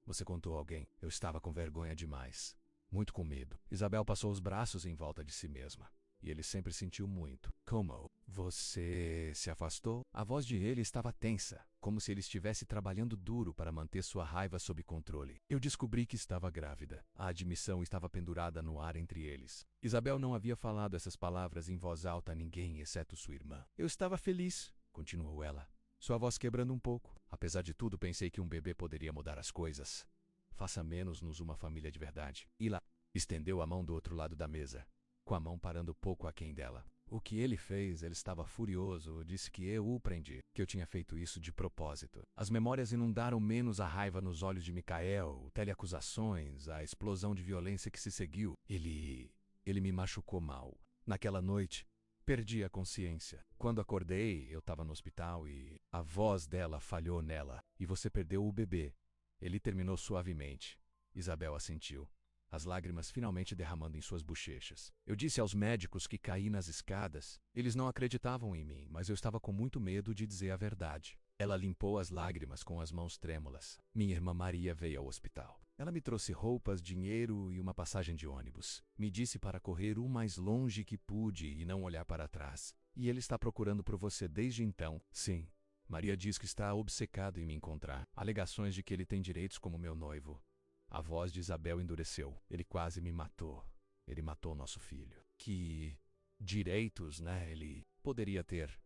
[SPEAKER 1] Você contou a alguém. Eu estava com vergonha demais. Muito com medo. Isabel passou os braços em volta de si mesma. E ele sempre sentiu muito. Como? Você se afastou? A voz de ele estava tensa, como se ele estivesse trabalhando duro para manter sua raiva sob controle. Eu descobri que estava grávida. A admissão estava pendurada no ar entre eles. Isabel não havia falado essas palavras em voz alta a ninguém, exceto sua irmã. Eu estava feliz, continuou ela, sua voz quebrando um pouco. Apesar de tudo, pensei que um bebê poderia mudar as coisas. Faça menos-nos uma família de verdade. Ila estendeu a mão do outro lado da mesa, com a mão parando pouco aquém dela. O que ele fez, ele estava furioso, disse que eu o prendi, que eu tinha feito isso de propósito. As memórias inundaram menos a raiva nos olhos de Michael, teleacusações, a explosão de violência que se seguiu. Ele me machucou mal. Naquela noite, perdi a consciência. Quando acordei, eu estava no hospital e a voz dela falhou nela. E você perdeu o bebê. Ele terminou suavemente. Isabel assentiu, as lágrimas finalmente derramando em suas bochechas. Eu disse aos médicos que caí nas escadas. Eles não acreditavam em mim, mas eu estava com muito medo de dizer a verdade. Ela limpou as lágrimas com as mãos trêmulas. Minha irmã Maria veio ao hospital. Ela me trouxe roupas, dinheiro e uma passagem de ônibus. Me disse para correr o mais longe que pude e não olhar para trás. E ele está procurando por você desde então. Sim. Maria diz que está obcecado em me encontrar. Alegações de que ele tem direitos como meu noivo. A voz de Isabel endureceu. Ele quase me matou. Ele matou nosso filho. Que direitos, né? Ele poderia ter.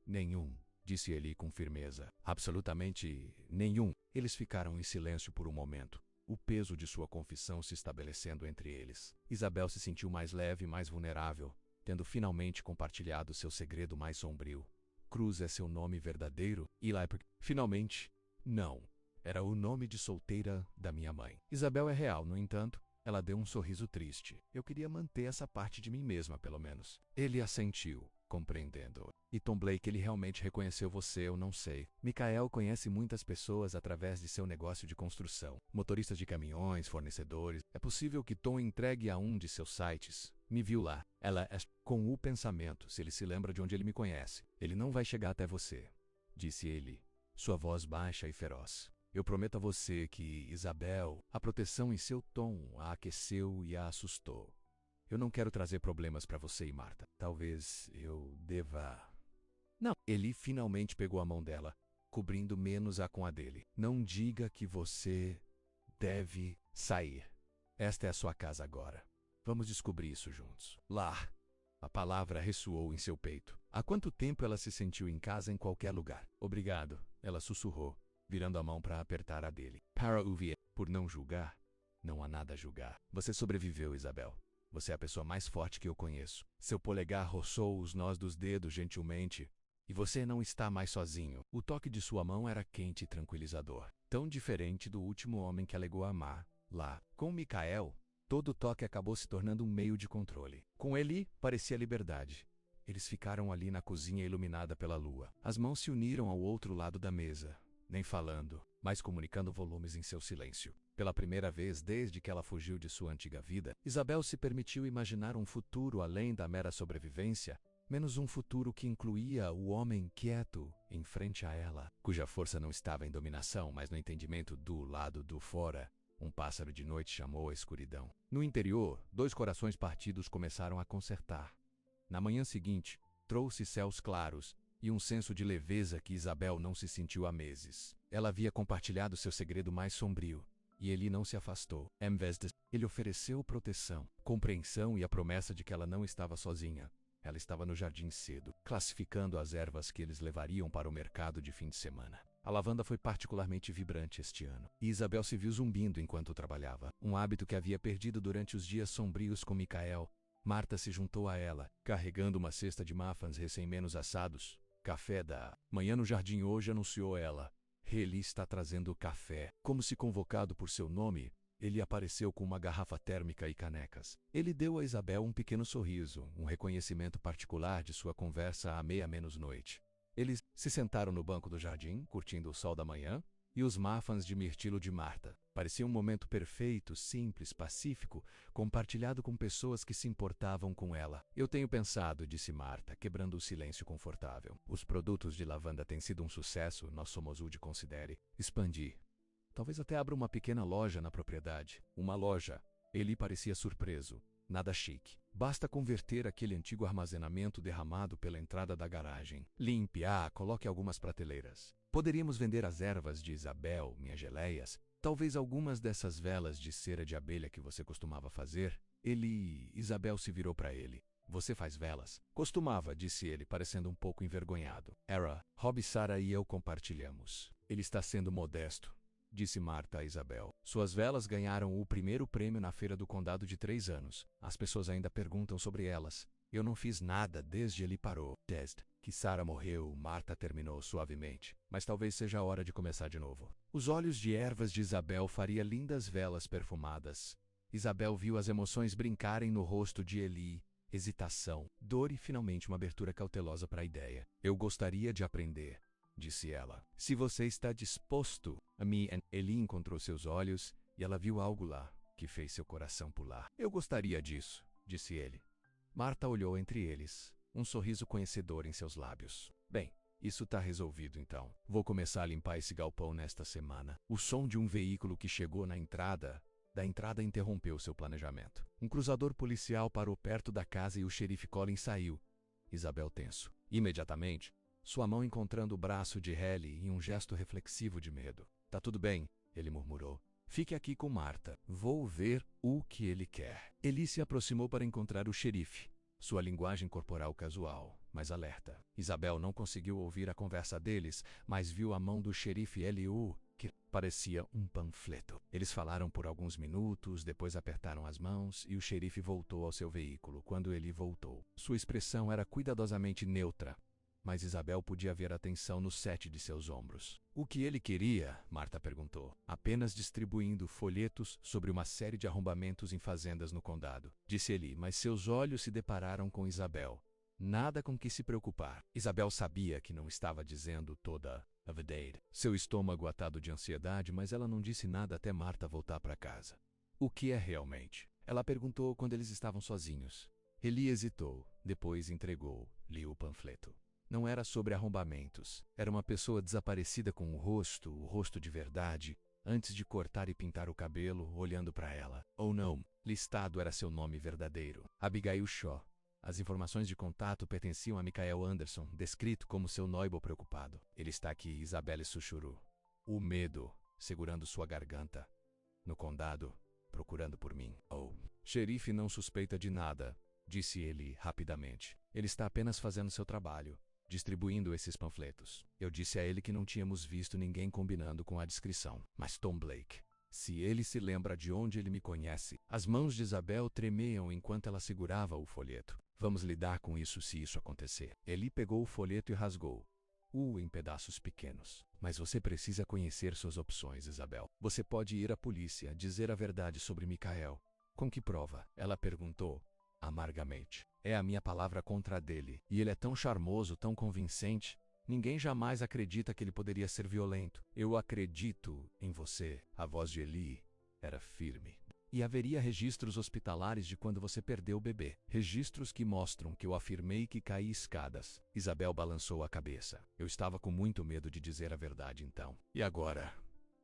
[SPEAKER 1] Nenhum, disse ele com firmeza. Absolutamente nenhum. Eles ficaram em silêncio por um momento, o peso de sua confissão se estabelecendo entre eles. Isabel se sentiu mais leve e mais vulnerável, tendo finalmente compartilhado seu segredo mais sombrio. Cruz é seu nome verdadeiro? Finalmente, não. Era o nome de solteira da minha mãe. Isabel é real, no entanto. Ela deu um sorriso triste. Eu queria manter essa parte de mim mesma, pelo menos. Ele assentiu, compreendendo. E Tom Blake, ele realmente reconheceu você, eu não sei. Michael conhece muitas pessoas através de seu negócio de construção. Motoristas de caminhões, fornecedores. É possível que Tom entregue a um de seus sites. Me viu lá. Ela é com o pensamento, se ele se lembra de onde ele me conhece. Ele não vai chegar até você, disse ele, sua voz baixa e feroz. Eu prometo a você que, Isabel, a proteção em seu tom a aqueceu e a assustou. Eu não quero trazer problemas para você e Marta. Talvez eu deva... Não. Ele finalmente pegou a mão dela, cobrindo menos a com a dele. Não diga que você deve sair. Esta é a sua casa agora. Vamos descobrir isso juntos. Lá. A palavra ressoou em seu peito. Há quanto tempo ela se sentiu em casa em qualquer lugar? Obrigado, ela sussurrou, virando a mão para apertar a dele. Para ouvir, por não julgar, não há nada a julgar. Você sobreviveu, Isabel. Você é a pessoa mais forte que eu conheço. Seu polegar roçou os nós dos dedos gentilmente. E você não está mais sozinho. O toque de sua mão era quente e tranquilizador. Tão diferente do último homem que alegou amar. Lá, com Michael, todo toque acabou se tornando um meio de controle. Com ele, parecia liberdade. Eles ficaram ali na cozinha iluminada pela lua. As mãos se uniram ao outro lado da mesa. Nem falando, mas comunicando volumes em seu silêncio. Pela primeira vez desde que ela fugiu de sua antiga vida, Isabel se permitiu imaginar um futuro além da mera sobrevivência, menos um futuro que incluía o homem quieto em frente a ela, cuja força não estava em dominação, mas no entendimento do lado do fora. Um pássaro de noite chamou a escuridão. No interior, dois corações partidos começaram a consertar. Na manhã seguinte, trouxe céus claros e um senso de leveza que Isabel não se sentiu há meses. Ela havia compartilhado seu segredo mais sombrio, e ele não se afastou. Em vez de, ele ofereceu proteção, compreensão e a promessa de que ela não estava sozinha. Ela estava no jardim cedo, classificando as ervas que eles levariam para o mercado de fim de semana. A lavanda foi particularmente vibrante este ano, e Isabel se viu zumbindo enquanto trabalhava, um hábito que havia perdido durante os dias sombrios com Michael. Marta se juntou a ela, carregando uma cesta de muffins recém-menos assados. Café da manhã no jardim hoje, anunciou ela. Ele está trazendo café. Como se convocado por seu nome, ele apareceu com uma garrafa térmica e canecas. Ele deu a Isabel um pequeno sorriso, um reconhecimento particular de sua conversa à meia-menos-noite. Eles se sentaram no banco do jardim, curtindo o sol da manhã, e os muffins de mirtilo de Marta. Parecia um momento perfeito, simples, pacífico, compartilhado com pessoas que se importavam com ela. Eu tenho pensado, disse Marta, quebrando o silêncio confortável. Os produtos de lavanda têm sido um sucesso, nós somos o de considere. Expandi. Talvez até abra uma pequena loja na propriedade. Uma loja. Ele parecia surpreso. Nada chique. Basta converter aquele antigo armazenamento derramado pela entrada da garagem. Limpe, coloque algumas prateleiras. Poderíamos vender as ervas de Isabel, minhas geleias, talvez algumas dessas velas de cera de abelha que você costumava fazer. Isabel se virou para ele. Você faz velas? Costumava, disse ele, parecendo um pouco envergonhado. Rob, Sarah e eu compartilhamos. Ele está sendo modesto. disse Marta a Isabel. Suas velas ganharam o primeiro prêmio na feira do condado de 3 anos. As pessoas ainda perguntam sobre elas. Eu não fiz nada desde ele parou. Desde que Sarah morreu, Marta terminou suavemente. Mas talvez seja a hora de começar de novo. Os olhos de ervas de Isabel faria lindas velas perfumadas. Isabel viu as emoções brincarem no rosto de Eli. Hesitação, dor e finalmente uma abertura cautelosa para a ideia. Eu gostaria de aprender, disse ela. Se você está disposto a me... Eli encontrou seus olhos e ela viu algo lá que fez seu coração pular. Eu gostaria disso, disse ele. Marta olhou entre eles, um sorriso conhecedor em seus lábios. Bem, isso tá resolvido então. Vou começar a limpar esse galpão nesta semana. O som de um veículo que chegou da entrada interrompeu seu planejamento. Um cruzador policial parou perto da casa e o xerife Collins saiu. Isabel tenso. Imediatamente, sua mão encontrando o braço de Haley em um gesto reflexivo de medo. Tá tudo bem, ele murmurou. Fique aqui com Marta. Vou ver o que ele quer. Eli se aproximou para encontrar o xerife. Sua linguagem corporal casual, mas alerta. Isabel não conseguiu ouvir a conversa deles, mas viu a mão do xerife Eliu, que parecia um panfleto. Eles falaram por alguns minutos, depois apertaram as mãos e o xerife voltou ao seu veículo. Quando ele voltou, sua expressão era cuidadosamente neutra, mas Isabel podia ver a tensão no sete de seus ombros. O que ele queria? Marta perguntou. Apenas distribuindo folhetos sobre uma série de arrombamentos em fazendas no condado, disse ele, mas seus olhos se depararam com Isabel. Nada com que se preocupar. Isabel sabia que não estava dizendo toda a verdade. Seu estômago atado de ansiedade, mas ela não disse nada até Marta voltar para casa. O que é realmente? Ela perguntou quando eles estavam sozinhos. Eli hesitou, depois entregou-lhe o panfleto. Não era sobre arrombamentos. Era uma pessoa desaparecida com o rosto de verdade, antes de cortar e pintar o cabelo, olhando para ela. Ou não, listado era seu nome verdadeiro. Abigail Shaw. As informações de contato pertenciam a Michael Anderson, descrito como seu noivo preocupado. Ele está aqui, Isabelle sussurrou. O medo, segurando sua garganta. No condado, procurando por mim. Oh. Xerife não suspeita de nada, disse ele rapidamente. Ele está apenas fazendo seu trabalho, distribuindo esses panfletos. Eu disse a ele que não tínhamos visto ninguém combinando com a descrição. Mas Tom Blake, se ele se lembra de onde ele me conhece... As mãos de Isabel tremiam enquanto ela segurava o folheto. Vamos lidar com isso se isso acontecer. Eli pegou o folheto e rasgou-o em pedaços pequenos. Mas você precisa conhecer suas opções, Isabel. Você pode ir à polícia, dizer a verdade sobre Michael. Com que prova? Ela perguntou, amargamente. É a minha palavra contra a dele. E ele é tão charmoso, tão convincente. Ninguém jamais acredita que ele poderia ser violento. Eu acredito em você. A voz de Eli era firme. E haveria registros hospitalares de quando você perdeu o bebê. Registros que mostram que eu afirmei que caí escadas. Isabel balançou a cabeça. Eu estava com muito medo de dizer a verdade então. E agora?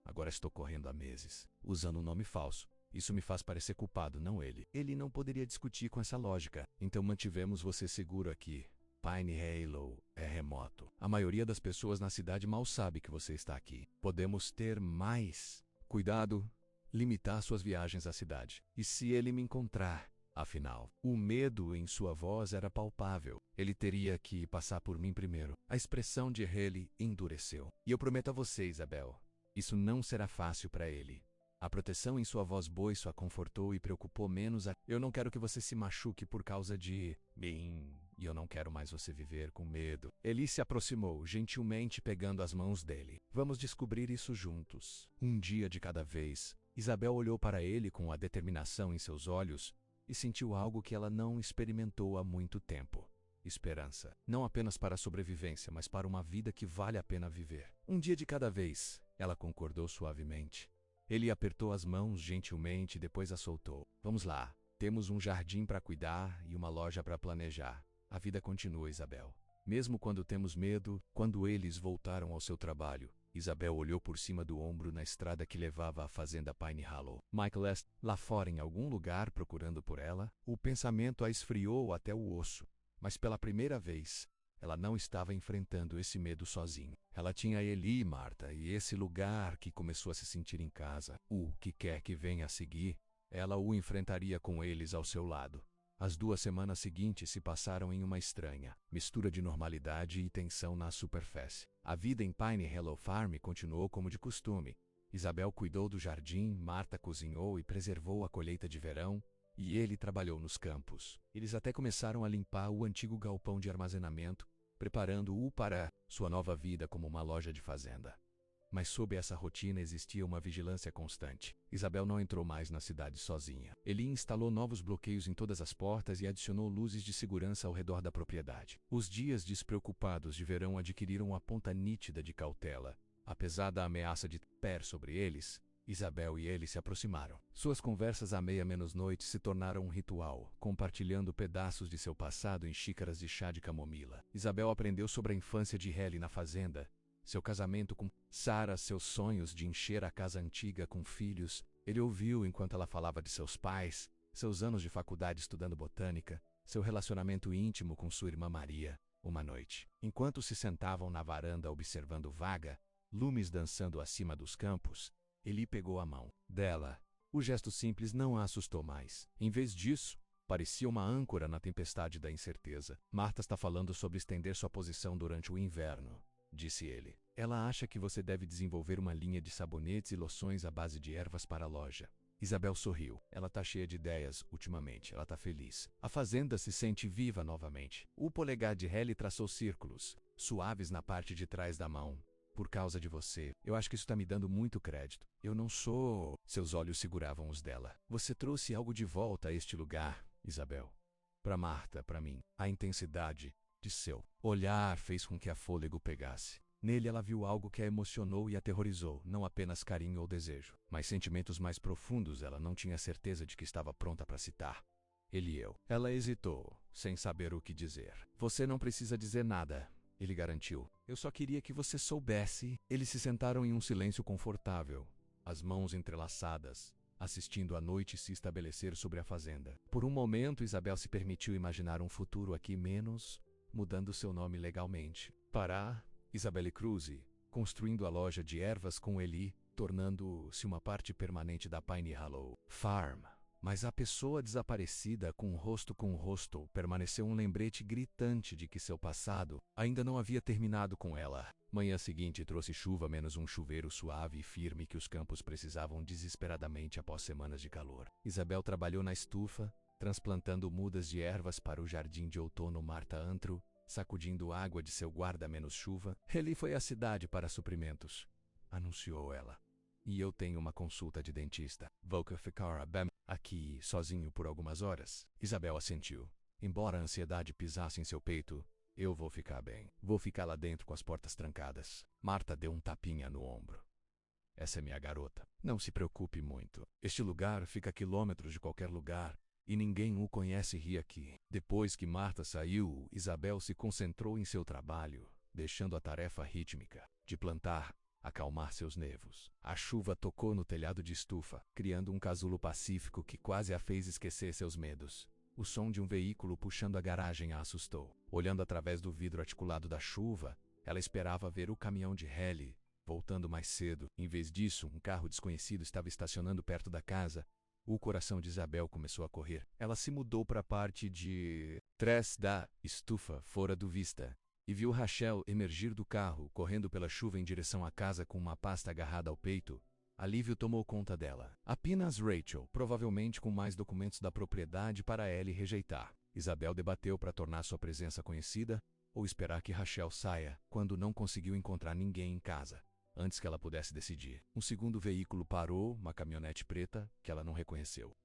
[SPEAKER 1] Agora estou correndo há meses, usando um nome falso. Isso me faz parecer culpado, não ele. Ele não poderia discutir com essa lógica. Então mantivemos você seguro aqui. Pine Hollow é remoto. A maioria das pessoas na cidade mal sabe que você está aqui. Podemos ter mais cuidado, limitar suas viagens à cidade. E se ele me encontrar? Afinal, o medo em sua voz era palpável. Ele teria que passar por mim primeiro. A expressão de Haley endureceu. E eu prometo a você, Isabel, isso não será fácil para ele. A proteção em sua voz boiço a confortou e preocupou menos. Eu não quero que você se machuque por causa de mim. E eu não quero mais você viver com medo. Eli se aproximou, gentilmente pegando as mãos dele. Vamos descobrir isso juntos. Um dia de cada vez. Isabel olhou para ele com a determinação em seus olhos e sentiu algo que ela não experimentou há muito tempo. Esperança. Não apenas para a sobrevivência, mas para uma vida que vale a pena viver. Um dia de cada vez. Ela concordou suavemente. Ele apertou as mãos gentilmente e depois a soltou. Vamos lá. Temos um jardim para cuidar e uma loja para planejar. A vida continua, Isabel. Mesmo quando temos medo, quando eles voltaram ao seu trabalho, Isabel olhou por cima do ombro na estrada que levava à fazenda Pine Hollow. Michael est lá fora em algum lugar procurando por ela. O pensamento a esfriou até o osso. Mas pela primeira vez, ela não estava enfrentando esse medo sozinha. Ela tinha Eli e Marta e esse lugar que começou a se sentir em casa. O que quer que venha a seguir, ela o enfrentaria com eles ao seu lado. As 2 semanas seguintes se passaram em uma estranha mistura de normalidade e tensão na superfície. A vida em Pine Hollow Farm continuou como de costume, Isabel cuidou do jardim, Marta cozinhou e preservou a colheita de verão, e ele trabalhou nos campos. Eles até começaram a limpar o antigo galpão de armazenamento, preparando-o para sua nova vida como uma loja de fazenda. Mas sob essa rotina existia uma vigilância constante. Isabel não entrou mais na cidade sozinha. Ele instalou novos bloqueios em todas as portas e adicionou luzes de segurança ao redor da propriedade. Os dias despreocupados de verão adquiriram uma ponta nítida de cautela. Apesar da ameaça de pé sobre eles, Isabel e ele se aproximaram. Suas conversas à meia-menos-noite se tornaram um ritual, compartilhando pedaços de seu passado em xícaras de chá de camomila. Isabel aprendeu sobre a infância de Helly na fazenda, seu casamento com Sarah, seus sonhos de encher a casa antiga com filhos. Ele ouviu enquanto ela falava de seus pais, seus anos de faculdade estudando botânica, seu relacionamento íntimo com sua irmã Maria. Uma noite, enquanto se sentavam na varanda observando vaga, lumes dançando acima dos campos, ele pegou a mão dela. O gesto simples não a assustou mais. Em vez disso, parecia uma âncora na tempestade da incerteza. Marta está falando sobre estender sua posição durante o inverno, disse ele. Ela acha que você deve desenvolver uma linha de sabonetes e loções à base de ervas para a loja. Isabel sorriu. Ela tá cheia de ideias ultimamente. Ela tá feliz. A fazenda se sente viva novamente. O polegar de Helly traçou círculos suaves na parte de trás da mão. Por causa de você. Eu acho que isso tá me dando muito crédito. Eu não sou... Seus olhos seguravam os dela. Você trouxe algo de volta a este lugar, Isabel. Para Marta, para mim. A intensidade de seu olhar fez com que a fôlego pegasse. Nele ela viu algo que a emocionou e aterrorizou, não apenas carinho ou desejo, mas sentimentos mais profundos. Ela não tinha certeza de que estava pronta para citar. Ele e eu. Ela hesitou, sem saber o que dizer. Você não precisa dizer nada, ele garantiu. Eu só queria que você soubesse. Eles se sentaram em um silêncio confortável, as mãos entrelaçadas, assistindo a noite se estabelecer sobre a fazenda. Por um momento, Isabel se permitiu imaginar um futuro aqui menos, mudando seu nome legalmente para Isabelle Cruze, construindo a loja de ervas com Eli, tornando-se uma parte permanente da Pine Hollow Farm. Mas a pessoa desaparecida com o rosto permaneceu um lembrete gritante de que seu passado ainda não havia terminado com ela. Manhã seguinte trouxe chuva menos um chuveiro suave e firme que os campos precisavam desesperadamente após semanas de calor. Isabel trabalhou na estufa, transplantando mudas de ervas para o jardim de outono Marta Antro, sacudindo água de seu guarda menos chuva. Ele foi à cidade para suprimentos, anunciou ela. E eu tenho uma consulta de dentista. Vou ficar bem aqui sozinho por algumas horas. Isabel assentiu. Embora a ansiedade pisasse em seu peito, eu vou ficar bem. Vou ficar lá dentro com as portas trancadas. Marta deu um tapinha no ombro. Essa é minha garota. Não se preocupe muito. Este lugar fica a quilômetros de qualquer lugar. E ninguém o conhece ri aqui. Depois que Marta saiu, Isabel se concentrou em seu trabalho, deixando a tarefa rítmica de plantar acalmar seus nervos. A chuva tocou no telhado de estufa, criando um casulo pacífico que quase a fez esquecer seus medos. O som de um veículo puxando a garagem a assustou. Olhando através do vidro articulado da chuva, ela esperava ver o caminhão de Helly voltando mais cedo. Em vez disso, um carro desconhecido estava estacionando perto da casa. O coração de Isabel começou a correr. Ela se mudou para a parte de trás da estufa, fora do vista, e viu Rachel emergir do carro, correndo pela chuva em direção à casa com uma pasta agarrada ao peito. Alívio tomou conta dela. Apenas Rachel, provavelmente com mais documentos da propriedade para Ellie rejeitar. Isabel debateu para tornar sua presença conhecida ou esperar que Rachel saia, quando não conseguiu encontrar ninguém em casa. Antes que ela pudesse decidir, um segundo veículo parou, uma caminhonete preta, que ela não reconheceu.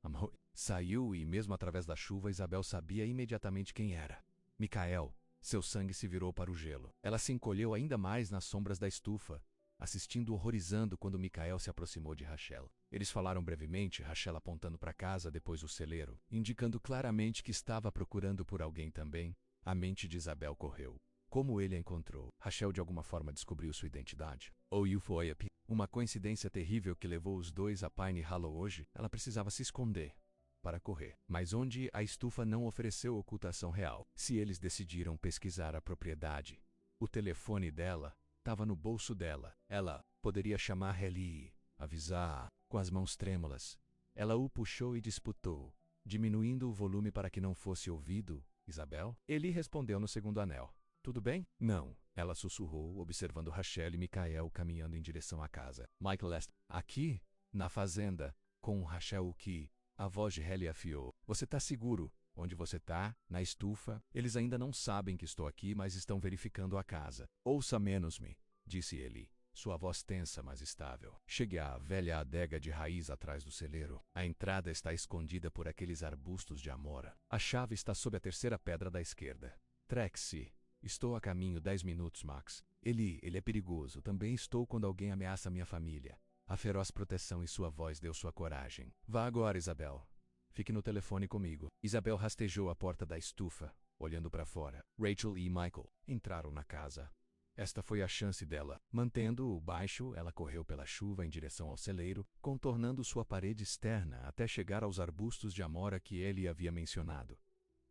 [SPEAKER 1] Saiu e, mesmo através da chuva, Isabel sabia imediatamente quem era. Michael. Seu sangue se virou para o gelo. Ela se encolheu ainda mais nas sombras da estufa, assistindo horrorizando quando Michael se aproximou de Rachel. Eles falaram brevemente, Rachel apontando para casa, depois o celeiro, indicando claramente que estava procurando por alguém também. A mente de Isabel correu. Como ele a encontrou? Rachel de alguma forma descobriu sua identidade? Ou foi uma coincidência terrível que levou os dois a Pine Hollow hoje? Ela precisava se esconder para correr. Mas onde a estufa não ofereceu ocultação real. Se eles decidiram pesquisar a propriedade, o telefone dela estava no bolso dela. Ela poderia chamar Helly, avisar, com as mãos trêmulas. Ela o puxou e disputou, diminuindo o volume para que não fosse ouvido. Isabel? Ele respondeu no segundo anel. Tudo bem? Não. Ela sussurrou, observando Rachel e Michael caminhando em direção à casa. Michael está aqui? Na fazenda? Com Rachel o que? A voz de Haley afiou. Você tá seguro? Onde você tá? Na estufa? Eles ainda não sabem que estou aqui, mas estão verificando a casa. Ouça menos-me, disse ele. Sua voz tensa, mas estável. Chegue à velha adega de raiz atrás do celeiro. A entrada está escondida por aqueles arbustos de amora. A chave está sob a terceira pedra da esquerda. Trexe. Estou a caminho 10 minutos, Max. Ele é perigoso. Também estou quando alguém ameaça minha família. A feroz proteção em sua voz deu sua coragem. Vá agora, Isabel. Fique no telefone comigo. Isabel rastejou a porta da estufa, olhando para fora. Rachel e Michael entraram na casa. Esta foi a chance dela. Mantendo-o baixo, ela correu pela chuva em direção ao celeiro, contornando sua parede externa até chegar aos arbustos de amora que ele havia mencionado.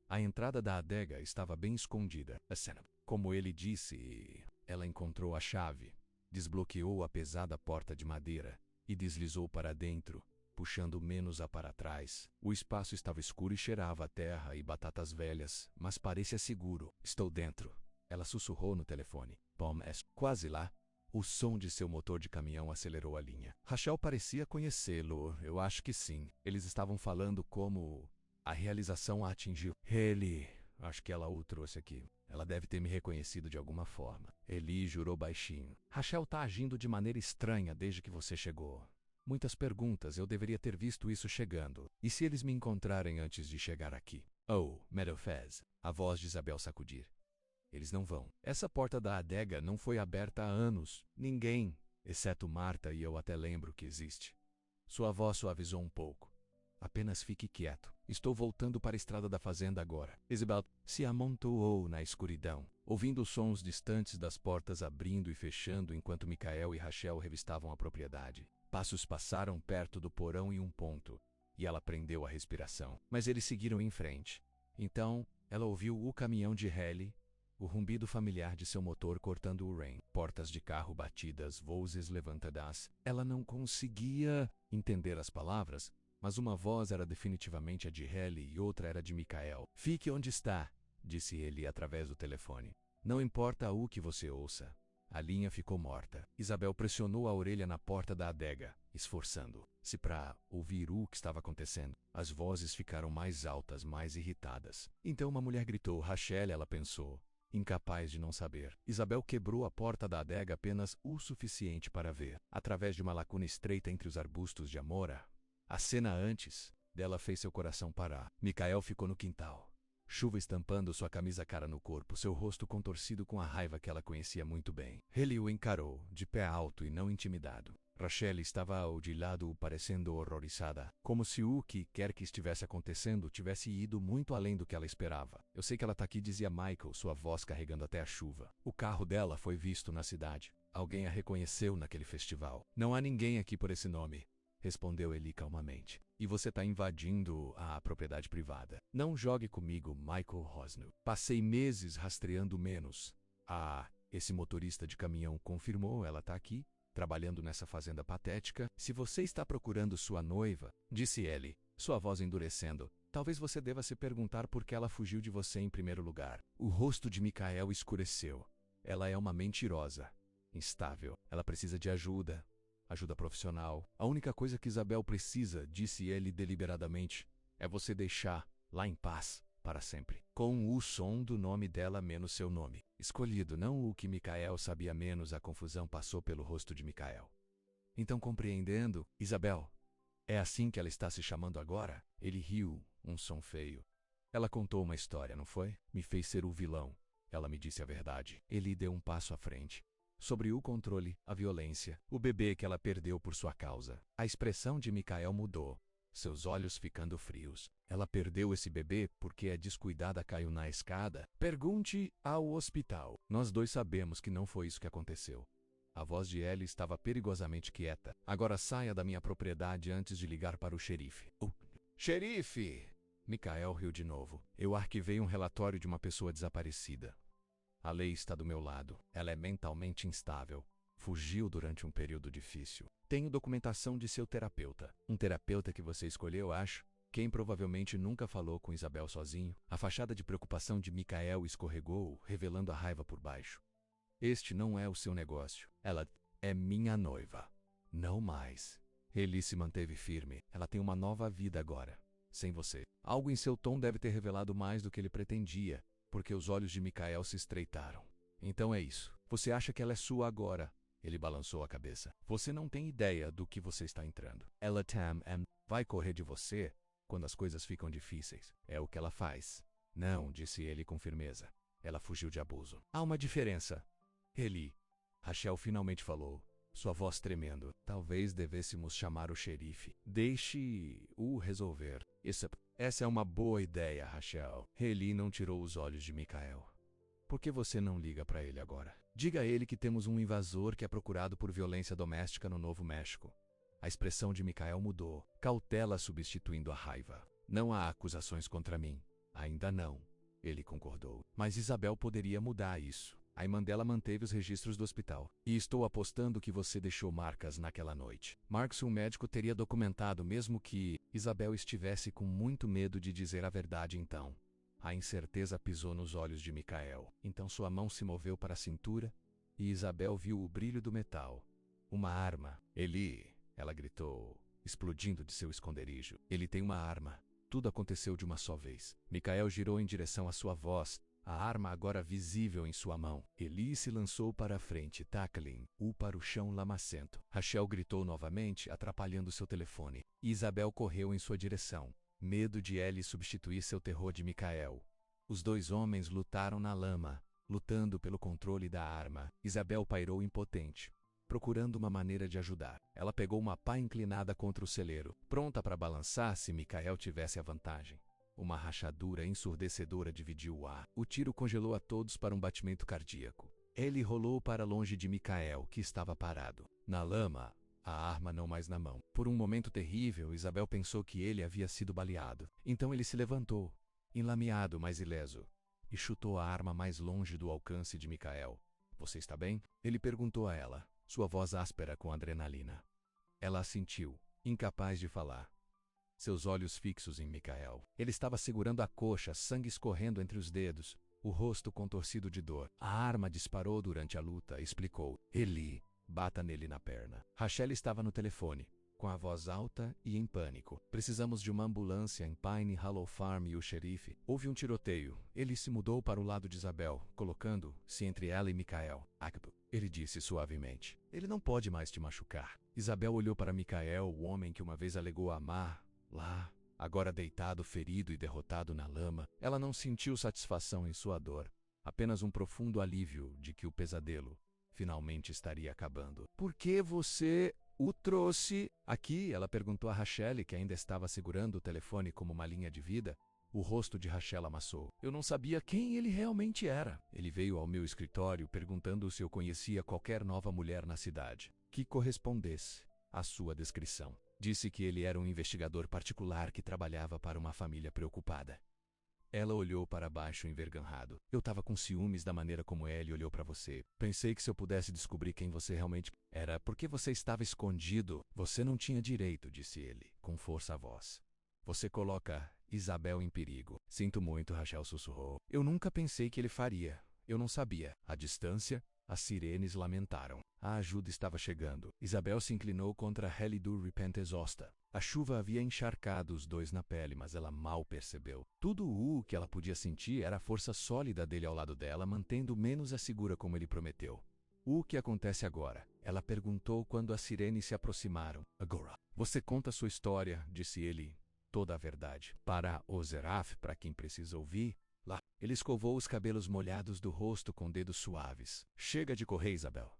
[SPEAKER 1] A entrada da adega estava bem escondida. Como ele disse, ela encontrou a chave, desbloqueou a pesada porta de madeira e deslizou para dentro, puxando menos-a para trás. O espaço estava escuro e cheirava a terra e batatas velhas, mas parecia seguro. Estou dentro. Ela sussurrou no telefone. Bom, é quase lá. O som de seu motor de caminhão acelerou a linha. Rachel parecia conhecê-lo. Eu acho que sim. Eles estavam falando como a realização a atingiu. Ele, acho que ela o trouxe aqui. Ela deve ter me reconhecido de alguma forma. Eli jurou baixinho. Rachel tá agindo de maneira estranha desde que você chegou. Muitas perguntas, eu deveria ter visto isso chegando. E se eles me encontrarem antes de chegar aqui? Oh, Meadowfez. A voz de Isabel sacudir. Eles não vão. Essa porta da adega não foi aberta há anos. Ninguém, exceto Marta e eu até lembro que existe. Sua voz suavizou um pouco. Apenas fique quieto. Estou voltando para a estrada da fazenda agora. Isabel se amontoou na escuridão, ouvindo os sons distantes das portas abrindo e fechando enquanto Michael e Rachel revistavam a propriedade. Passos passaram perto do porão em um ponto, e ela prendeu a respiração. Mas eles seguiram em frente. Então, ela ouviu o caminhão de Haley, o rumbido familiar de seu motor cortando o rain. Portas de carro batidas, vozes levantadas. Ela não conseguia entender as palavras, mas uma voz era definitivamente a de Haley e outra era de Michael. Fique onde está, disse ele através do telefone. Não importa o que você ouça. A linha ficou morta. Isabel pressionou a orelha na porta da adega, esforçando-se para ouvir o que estava acontecendo. As vozes ficaram mais altas, mais irritadas. Então uma mulher gritou. Rachel, ela pensou, incapaz de não saber. Isabel quebrou a porta da adega apenas o suficiente para ver, através de uma lacuna estreita entre os arbustos de amora. A cena antes dela fez seu coração parar. Michael ficou no quintal, chuva estampando sua camisa cara no corpo, seu rosto contorcido com a raiva que ela conhecia muito bem. Ele o encarou, de pé alto e não intimidado. Rachel estava ao de lado, parecendo horrorizada, como se o que quer que estivesse acontecendo tivesse ido muito além do que ela esperava. Eu sei que ela tá aqui, dizia Michael, sua voz carregando até a chuva. O carro dela foi visto na cidade. Alguém a reconheceu naquele festival. Não há ninguém aqui por esse nome, respondeu Eli calmamente. E você tá invadindo a propriedade privada. Não jogue comigo, Michael Rosno. Passei meses rastreando menos. Esse motorista de caminhão confirmou, ela tá aqui, trabalhando nessa fazenda patética. Se você está procurando sua noiva, disse ele, sua voz endurecendo, talvez você deva se perguntar por que ela fugiu de você em primeiro lugar. O rosto de Michael escureceu. Ela é uma mentirosa, instável. Ela precisa de ajuda profissional. A única coisa que Isabel precisa, disse ele deliberadamente, é você deixá-la em paz para sempre. Com o som do nome dela menos seu nome escolhido, não o que Michael sabia menos, a confusão passou pelo rosto de Michael. Então, compreendendo, Isabel, é assim que ela está se chamando agora? Ele riu, um som feio. Ela contou uma história, não foi? Me fez ser o vilão. Ela me disse a verdade. Ele deu um passo à frente. Sobre o controle, a violência, o bebê que ela perdeu por sua causa. A expressão de Michael mudou, seus olhos ficando frios. Ela perdeu esse bebê porque a descuidada caiu na escada? Pergunte ao hospital. Nós dois sabemos que não foi isso que aconteceu. A voz de Ellie estava perigosamente quieta. Agora saia da minha propriedade antes de ligar para o xerife. Xerife! Michael riu de novo. Eu arquivei um relatório de uma pessoa desaparecida. A lei está do meu lado. Ela é mentalmente instável. Fugiu durante um período difícil. Tenho documentação de seu terapeuta. Um terapeuta que você escolheu, acho. Quem provavelmente nunca falou com Isabel sozinho. A fachada de preocupação de Michael escorregou, revelando a raiva por baixo. Este não é o seu negócio. Ela é minha noiva. Não mais. Eli se manteve firme. Ela tem uma nova vida agora. Sem você. Algo em seu tom deve ter revelado mais do que ele pretendia, porque os olhos de Michael se estreitaram. Então é isso. Você acha que ela é sua agora? Ele balançou a cabeça. Você não tem ideia do que você está entrando. Ela vai correr de você quando as coisas ficam difíceis. É o que ela faz. Não, disse ele com firmeza. Ela fugiu de abuso. Há uma diferença. Eli. Rachel finalmente falou, sua voz tremendo. Talvez devêssemos chamar o xerife. Deixe-o resolver. Essa é uma boa ideia, Rachel. Eli não tirou os olhos de Michael. Por que você não liga para ele agora? Diga a ele que temos um invasor que é procurado por violência doméstica no Novo México. A expressão de Michael mudou, cautela substituindo a raiva. Não há acusações contra mim. Ainda não. Ele concordou. Mas Isabel poderia mudar isso. A irmã dela manteve os registros do hospital. E estou apostando que você deixou marcas naquela noite. Marcos, um médico, teria documentado mesmo que Isabel estivesse com muito medo de dizer a verdade então. A incerteza pisou nos olhos de Michael. Então sua mão se moveu para a cintura e Isabel viu o brilho do metal. Uma arma. Eli, ela gritou, explodindo de seu esconderijo. Ele tem uma arma. Tudo aconteceu de uma só vez. Michael girou em direção à sua voz, a arma agora visível em sua mão. Eli se lançou para a frente, tackling-o para o chão lamacento. Rachel gritou novamente, atrapalhando seu telefone. E Isabel correu em sua direção. Medo de Ellie substituir seu terror de Michael. Os dois homens lutaram na lama, lutando pelo controle da arma. Isabel pairou impotente, procurando uma maneira de ajudar. Ela pegou uma pá inclinada contra o celeiro, pronta para balançar se Michael tivesse a vantagem. Uma rachadura ensurdecedora dividiu o ar. O tiro congelou a todos para um batimento cardíaco. Ele rolou para longe de Michael, que estava parado. Na lama, a arma não mais na mão. Por um momento terrível, Isabel pensou que ele havia sido baleado. Então ele se levantou, enlameado, mas ileso, e chutou a arma mais longe do alcance de Michael. Você está bem? Ele perguntou a ela, sua voz áspera com adrenalina. Ela assentiu, incapaz de falar. Seus olhos fixos em Michael. Ele estava segurando a coxa, sangue escorrendo entre os dedos, o rosto contorcido de dor. A arma disparou durante a luta, explicou. Eli, bata nele na perna. Rachel estava no telefone, com a voz alta e em pânico. Precisamos de uma ambulância em Pine Hollow Farm e o xerife. Houve um tiroteio. Ele se mudou para o lado de Isabel, colocando-se entre ela e Michael. Ele disse suavemente. Ele não pode mais te machucar. Isabel olhou para Michael, o homem que uma vez alegou amar, lá, agora deitado, ferido e derrotado na lama. Ela não sentiu satisfação em sua dor, apenas um profundo alívio de que o pesadelo finalmente estaria acabando. Por que você o trouxe aqui? Ela perguntou a Rachel, que ainda estava segurando o telefone como uma linha de vida. O rosto de Rachel amassou. Eu não sabia quem ele realmente era. Ele veio ao meu escritório perguntando se eu conhecia qualquer nova mulher na cidade que correspondesse à sua descrição. Disse que ele era um investigador particular que trabalhava para uma família preocupada. Ela olhou para baixo envergonhado. Eu estava com ciúmes da maneira como ele olhou para você. Pensei que se eu pudesse descobrir quem você realmente era, porque você estava escondido. Você não tinha direito, disse ele, com força à voz. Você coloca Isabel em perigo. Sinto muito, Rachel sussurrou. Eu nunca pensei que ele faria. Eu não sabia. À distância, as sirenes lamentaram. A ajuda estava chegando. Isabel se inclinou contra Helly de repente exausta. A chuva havia encharcado os dois na pele, mas ela mal percebeu. Tudo o que ela podia sentir era a força sólida dele ao lado dela, mantendo menos a segura como ele prometeu. O que acontece agora? Ela perguntou quando as sirenes se aproximaram. Agora. Você conta sua história, disse ele. Toda a verdade. Para Ozeraf, para quem precisa ouvir. Lá. Ele escovou os cabelos molhados do rosto com dedos suaves. Chega de correr, Isabel.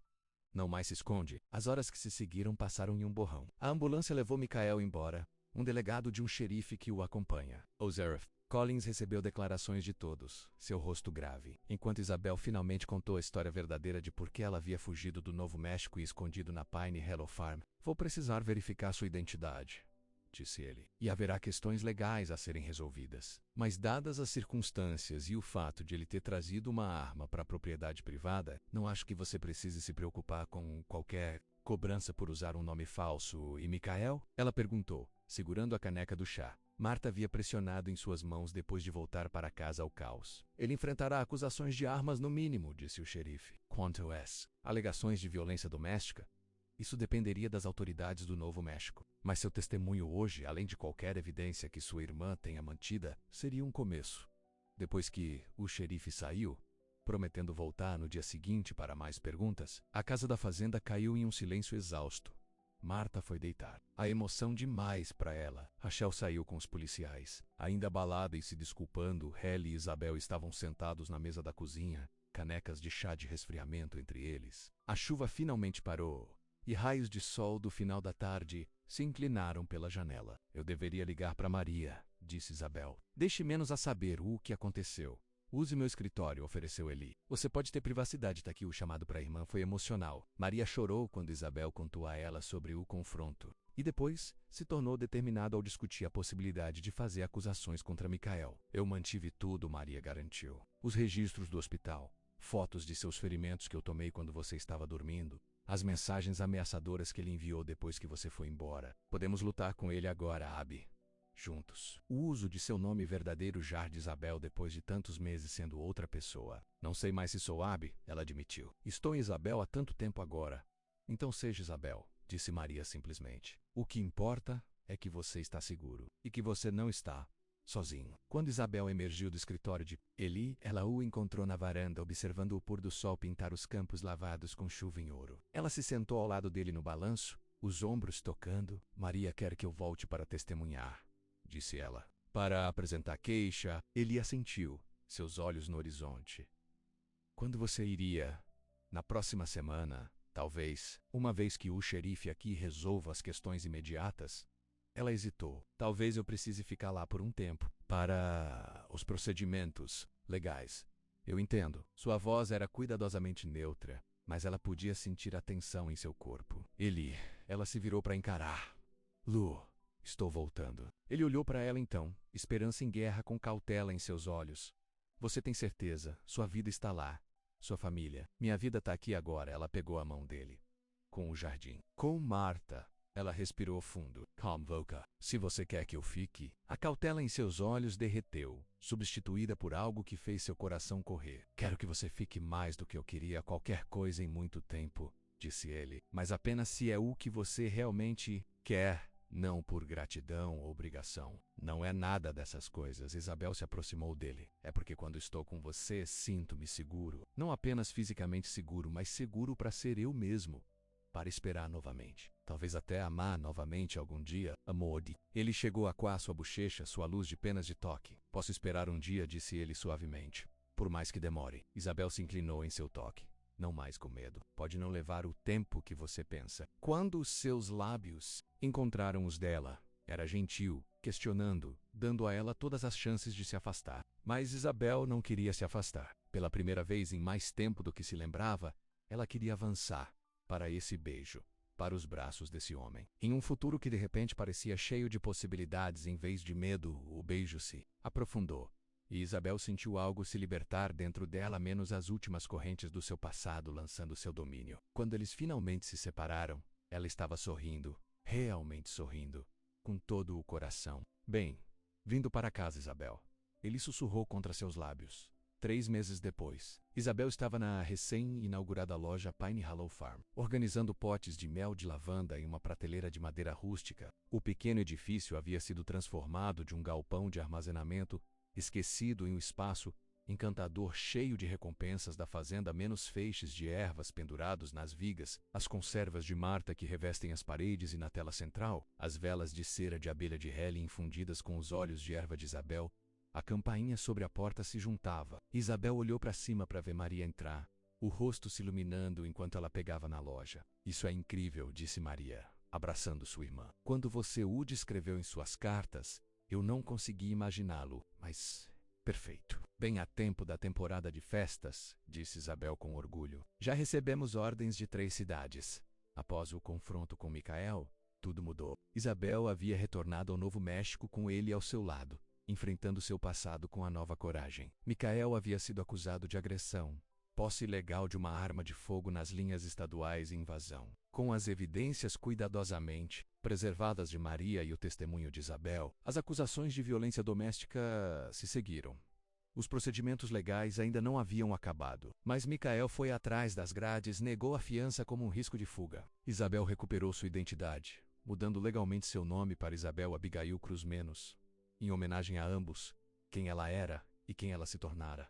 [SPEAKER 1] Não mais se esconde. As horas que se seguiram passaram em um borrão. A ambulância levou Michael embora, um delegado de um xerife que o acompanha. Ozeraf. Collins recebeu declarações de todos, seu rosto grave, enquanto Isabel finalmente contou a história verdadeira de por que ela havia fugido do Novo México e escondido na Pine Hollow Farm. Vou precisar verificar sua identidade, disse ele, e haverá questões legais a serem resolvidas. Mas dadas as circunstâncias e o fato de ele ter trazido uma arma para a propriedade privada, não acho que você precise se preocupar com qualquer cobrança por usar um nome falso. E Michael? Ela perguntou, segurando a caneca do chá. Marta havia pressionado em suas mãos depois de voltar para casa ao caos. Ele enfrentará acusações de armas no mínimo, disse o xerife. Quanto às alegações de violência doméstica, isso dependeria das autoridades do Novo México. Mas seu testemunho hoje, além de qualquer evidência que sua irmã tenha mantida, seria um começo. Depois que o xerife saiu, prometendo voltar no dia seguinte para mais perguntas, a casa da fazenda caiu em um silêncio exausto. Marta foi deitar. A emoção demais para ela. Rachel saiu com os policiais. Ainda abalada e se desculpando, Helly e Isabel estavam sentados na mesa da cozinha, canecas de chá de resfriamento entre eles. A chuva finalmente parou, e raios de sol do final da tarde se inclinaram pela janela. Eu deveria ligar para Maria, disse Isabel. Deixe menos a saber o que aconteceu. Use meu escritório, ofereceu Eli. Você pode ter privacidade, tá aqui. O chamado para a irmã foi emocional. Maria chorou quando Isabel contou a ela sobre o confronto. E depois se tornou determinado ao discutir a possibilidade de fazer acusações contra Michael. Eu mantive tudo, Maria garantiu. Os registros do hospital, fotos de seus ferimentos que eu tomei quando você estava dormindo, as mensagens ameaçadoras que ele enviou depois que você foi embora. Podemos lutar com ele agora, Abby. Juntos. O uso de seu nome verdadeiro, Jard Isabel, depois de tantos meses sendo outra pessoa. Não sei mais se sou Abby, ela admitiu. Estou em Isabel há tanto tempo agora. Então seja Isabel, disse Maria simplesmente. O que importa é que você está seguro. E que você não está sozinho. Quando Isabel emergiu do escritório de Eli, ela o encontrou na varanda observando o pôr do sol pintar os campos lavados com chuva em ouro. Ela se sentou ao lado dele no balanço, os ombros tocando. Maria quer que eu volte para testemunhar, disse ela. Para apresentar queixa, ele assentiu, seus olhos no horizonte. Quando você iria? Na próxima semana, talvez, uma vez que o xerife aqui resolva as questões imediatas? Ela hesitou. Talvez eu precise ficar lá por um tempo, para os procedimentos legais. Eu entendo. Sua voz era cuidadosamente neutra, mas ela podia sentir a tensão em seu corpo. Ela se virou para encarar. Lu. Estou voltando. Ele olhou para ela então, esperança em guerra com cautela em seus olhos. Você tem certeza? Sua vida está lá. Sua família. Minha vida está aqui agora. Ela pegou a mão dele. Com o jardim. Com Marta. Ela respirou fundo. Calm, Voka. Se você quer que eu fique. A cautela em seus olhos derreteu, substituída por algo que fez seu coração correr. Quero que você fique mais do que eu queria qualquer coisa em muito tempo, disse ele. Mas apenas se é o que você realmente quer. Não por gratidão ou obrigação. Não é nada dessas coisas. Isabel se aproximou dele. É porque quando estou com você, sinto-me seguro. Não apenas fisicamente seguro, mas seguro para ser eu mesmo. Para esperar novamente. Talvez até amar novamente algum dia. Amor-de. Ele chegou a coar sua bochecha, sua luz de penas de toque. Posso esperar um dia, disse ele suavemente. Por mais que demore. Isabel se inclinou em seu toque. Não mais com medo. Pode não levar o tempo que você pensa. Quando os seus lábios encontraram os dela, era gentil, questionando, dando a ela todas as chances de se afastar. Mas Isabel não queria se afastar. Pela primeira vez em mais tempo do que se lembrava, ela queria avançar para esse beijo, para os braços desse homem. Em um futuro que de repente parecia cheio de possibilidades em vez de medo, o beijo se aprofundou. E Isabel sentiu algo se libertar dentro dela, menos as últimas correntes do seu passado lançando seu domínio. Quando eles finalmente se separaram, ela estava sorrindo, realmente sorrindo, com todo o coração. Bem, vindo para casa, Isabel. Ele sussurrou contra seus lábios. 3 meses depois, Isabel estava na recém-inaugurada loja Pine Hollow Farm, organizando potes de mel de lavanda em uma prateleira de madeira rústica. O pequeno edifício havia sido transformado de um galpão de armazenamento esquecido em um espaço encantador cheio de recompensas da fazenda, menos feixes de ervas pendurados nas vigas, as conservas de Marta que revestem as paredes e na tela central, as velas de cera de abelha de Helly infundidas com os óleos de erva de Isabel. A campainha sobre a porta se juntava. Isabel olhou para cima para ver Maria entrar, o rosto se iluminando enquanto ela pegava na loja. Isso é incrível, disse Maria, abraçando sua irmã. Quando você o descreveu em suas cartas, eu não consegui imaginá-lo, mas perfeito. Bem a tempo da temporada de festas, disse Isabel com orgulho. Já recebemos ordens de 3 cidades. Após o confronto com Michael, tudo mudou. Isabel havia retornado ao Novo México com ele ao seu lado, enfrentando seu passado com a nova coragem. Michael havia sido acusado de agressão, Posse ilegal de uma arma de fogo nas linhas estaduais e invasão. Com as evidências cuidadosamente preservadas de Maria e o testemunho de Isabel, as acusações de violência doméstica se seguiram. Os procedimentos legais ainda não haviam acabado, mas Micael foi atrás das grades e negou a fiança como um risco de fuga. Isabel recuperou sua identidade, mudando legalmente seu nome para Isabel Abigail Cruz Menos, em homenagem a ambos, quem ela era e quem ela se tornara.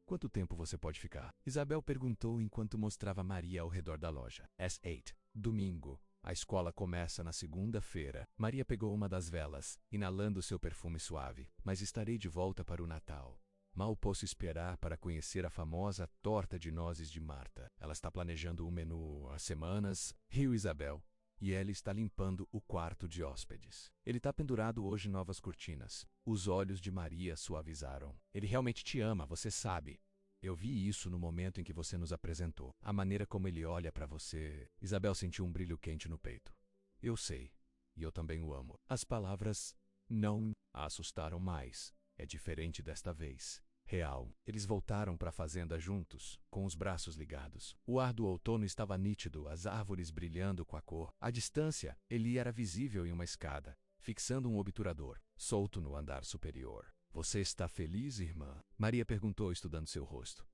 [SPEAKER 1] Quanto tempo você pode ficar? Isabel perguntou enquanto mostrava Maria ao redor da loja. S8. Domingo. A escola começa na segunda-feira. Maria pegou uma das velas, inalando seu perfume suave. Mas estarei de volta para o Natal. Mal posso esperar para conhecer a famosa torta de nozes de Marta. Ela está planejando um menu há semanas. Riu Isabel. E ela está limpando o quarto de hóspedes. Ele está pendurado hoje novas cortinas. Os olhos de Maria suavizaram. Ele realmente te ama, você sabe. Eu vi isso no momento em que você nos apresentou. A maneira como ele olha para você. Isabel sentiu um brilho quente no peito. Eu sei. E eu também o amo. As palavras não a assustaram mais. É diferente desta vez. Real. Eles voltaram para a fazenda juntos, com os braços ligados. O ar do outono estava nítido, as árvores brilhando com a cor. À distância, Eli era visível em uma escada, fixando um obturador, solto no andar superior. Você está feliz, irmã? Maria perguntou, estudando seu rosto.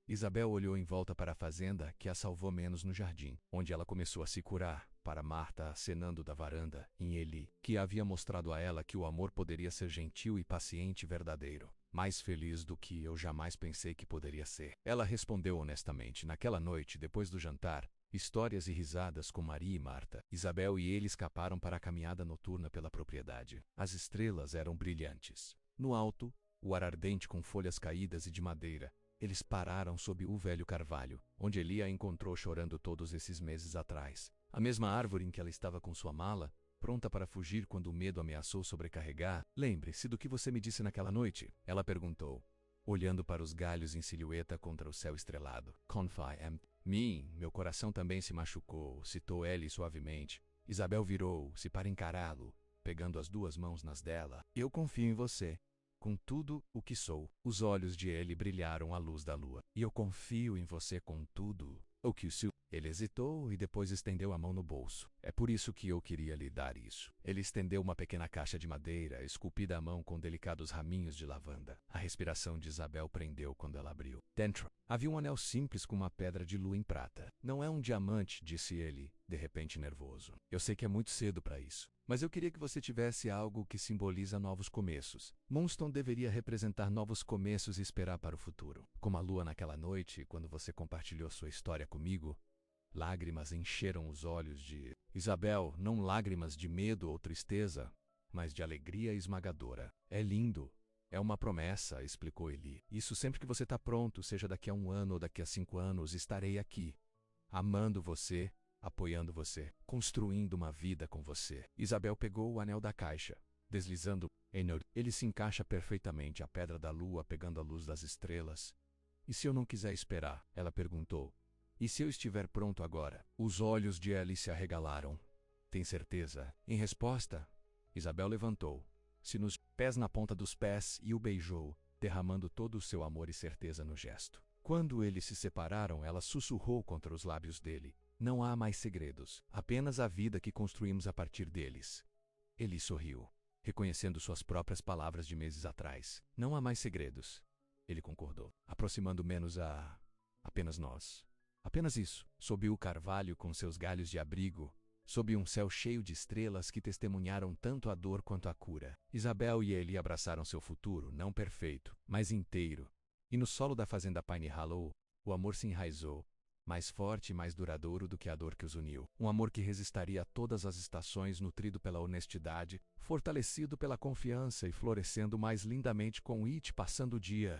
[SPEAKER 1] Isabel olhou em volta para a fazenda, que a salvou menos no jardim, onde ela começou a se curar, para Marta acenando da varanda, em Eli, que havia mostrado a ela que o amor poderia ser gentil e paciente e verdadeiro. Mais feliz do que eu jamais pensei que poderia ser. Ela respondeu honestamente. Naquela noite, depois do jantar, histórias e risadas com Maria e Marta, Isabel e ele escaparam para a caminhada noturna pela propriedade. As estrelas eram brilhantes. No alto, o ar ardente com folhas caídas e de madeira. Eles pararam sob o velho carvalho, onde Eli a encontrou chorando todos esses meses atrás. A mesma árvore em que ela estava com sua mala, pronta para fugir quando o medo ameaçou sobrecarregar. Lembre-se do que você me disse naquela noite? Ela perguntou, olhando para os galhos em silhueta contra o céu estrelado. Confie em meu coração também se machucou, citou Ellie suavemente. Isabel virou-se para encará-lo, pegando as duas mãos nas dela. Eu confio em você, com tudo o que sou. Os olhos de Ellie brilharam à luz da lua. E eu confio em você com tudo o que sou. Ele hesitou e depois estendeu a mão no bolso. É por isso que eu queria lhe dar isso. Ele estendeu uma pequena caixa de madeira, esculpida à mão com delicados raminhos de lavanda. A respiração de Isabel prendeu quando ela abriu. Dentro havia um anel simples com uma pedra de lua em prata. Não é um diamante, disse ele, de repente nervoso. Eu sei que é muito cedo para isso, mas eu queria que você tivesse algo que simboliza novos começos. Moonstone deveria representar novos começos e esperar para o futuro. Como a lua naquela noite, quando você compartilhou sua história comigo. Lágrimas encheram os olhos de Isabel, não lágrimas de medo ou tristeza, mas de alegria esmagadora. É lindo. É uma promessa, explicou Eli. Isso sempre que você está pronto, seja daqui a 1 ano ou daqui a 5 anos, estarei aqui, amando você, apoiando você, construindo uma vida com você. Isabel pegou o anel da caixa, deslizando. Ele se encaixa perfeitamente, a pedra da lua pegando a luz das estrelas. E se eu não quiser esperar? Ela perguntou. E se eu estiver pronto agora? Os olhos de Ellie se arregalaram. Tem certeza? Em resposta, Isabel levantou-se nos pés na ponta dos pés e o beijou, derramando todo o seu amor e certeza no gesto. Quando eles se separaram, ela sussurrou contra os lábios dele. Não há mais segredos, apenas a vida que construímos a partir deles. Ele sorriu, reconhecendo suas próprias palavras de meses atrás. Não há mais segredos. Ele concordou, aproximando menos apenas nós. Apenas isso, sob o carvalho com seus galhos de abrigo, sob um céu cheio de estrelas que testemunharam tanto a dor quanto a cura. Isabel e ele abraçaram seu futuro, não perfeito, mas inteiro. E no solo da fazenda Pine Hollow, o amor se enraizou, mais forte e mais duradouro do que a dor que os uniu. Um amor que resistiria a todas as estações, nutrido pela honestidade, fortalecido pela confiança e florescendo mais lindamente com It passando o dia.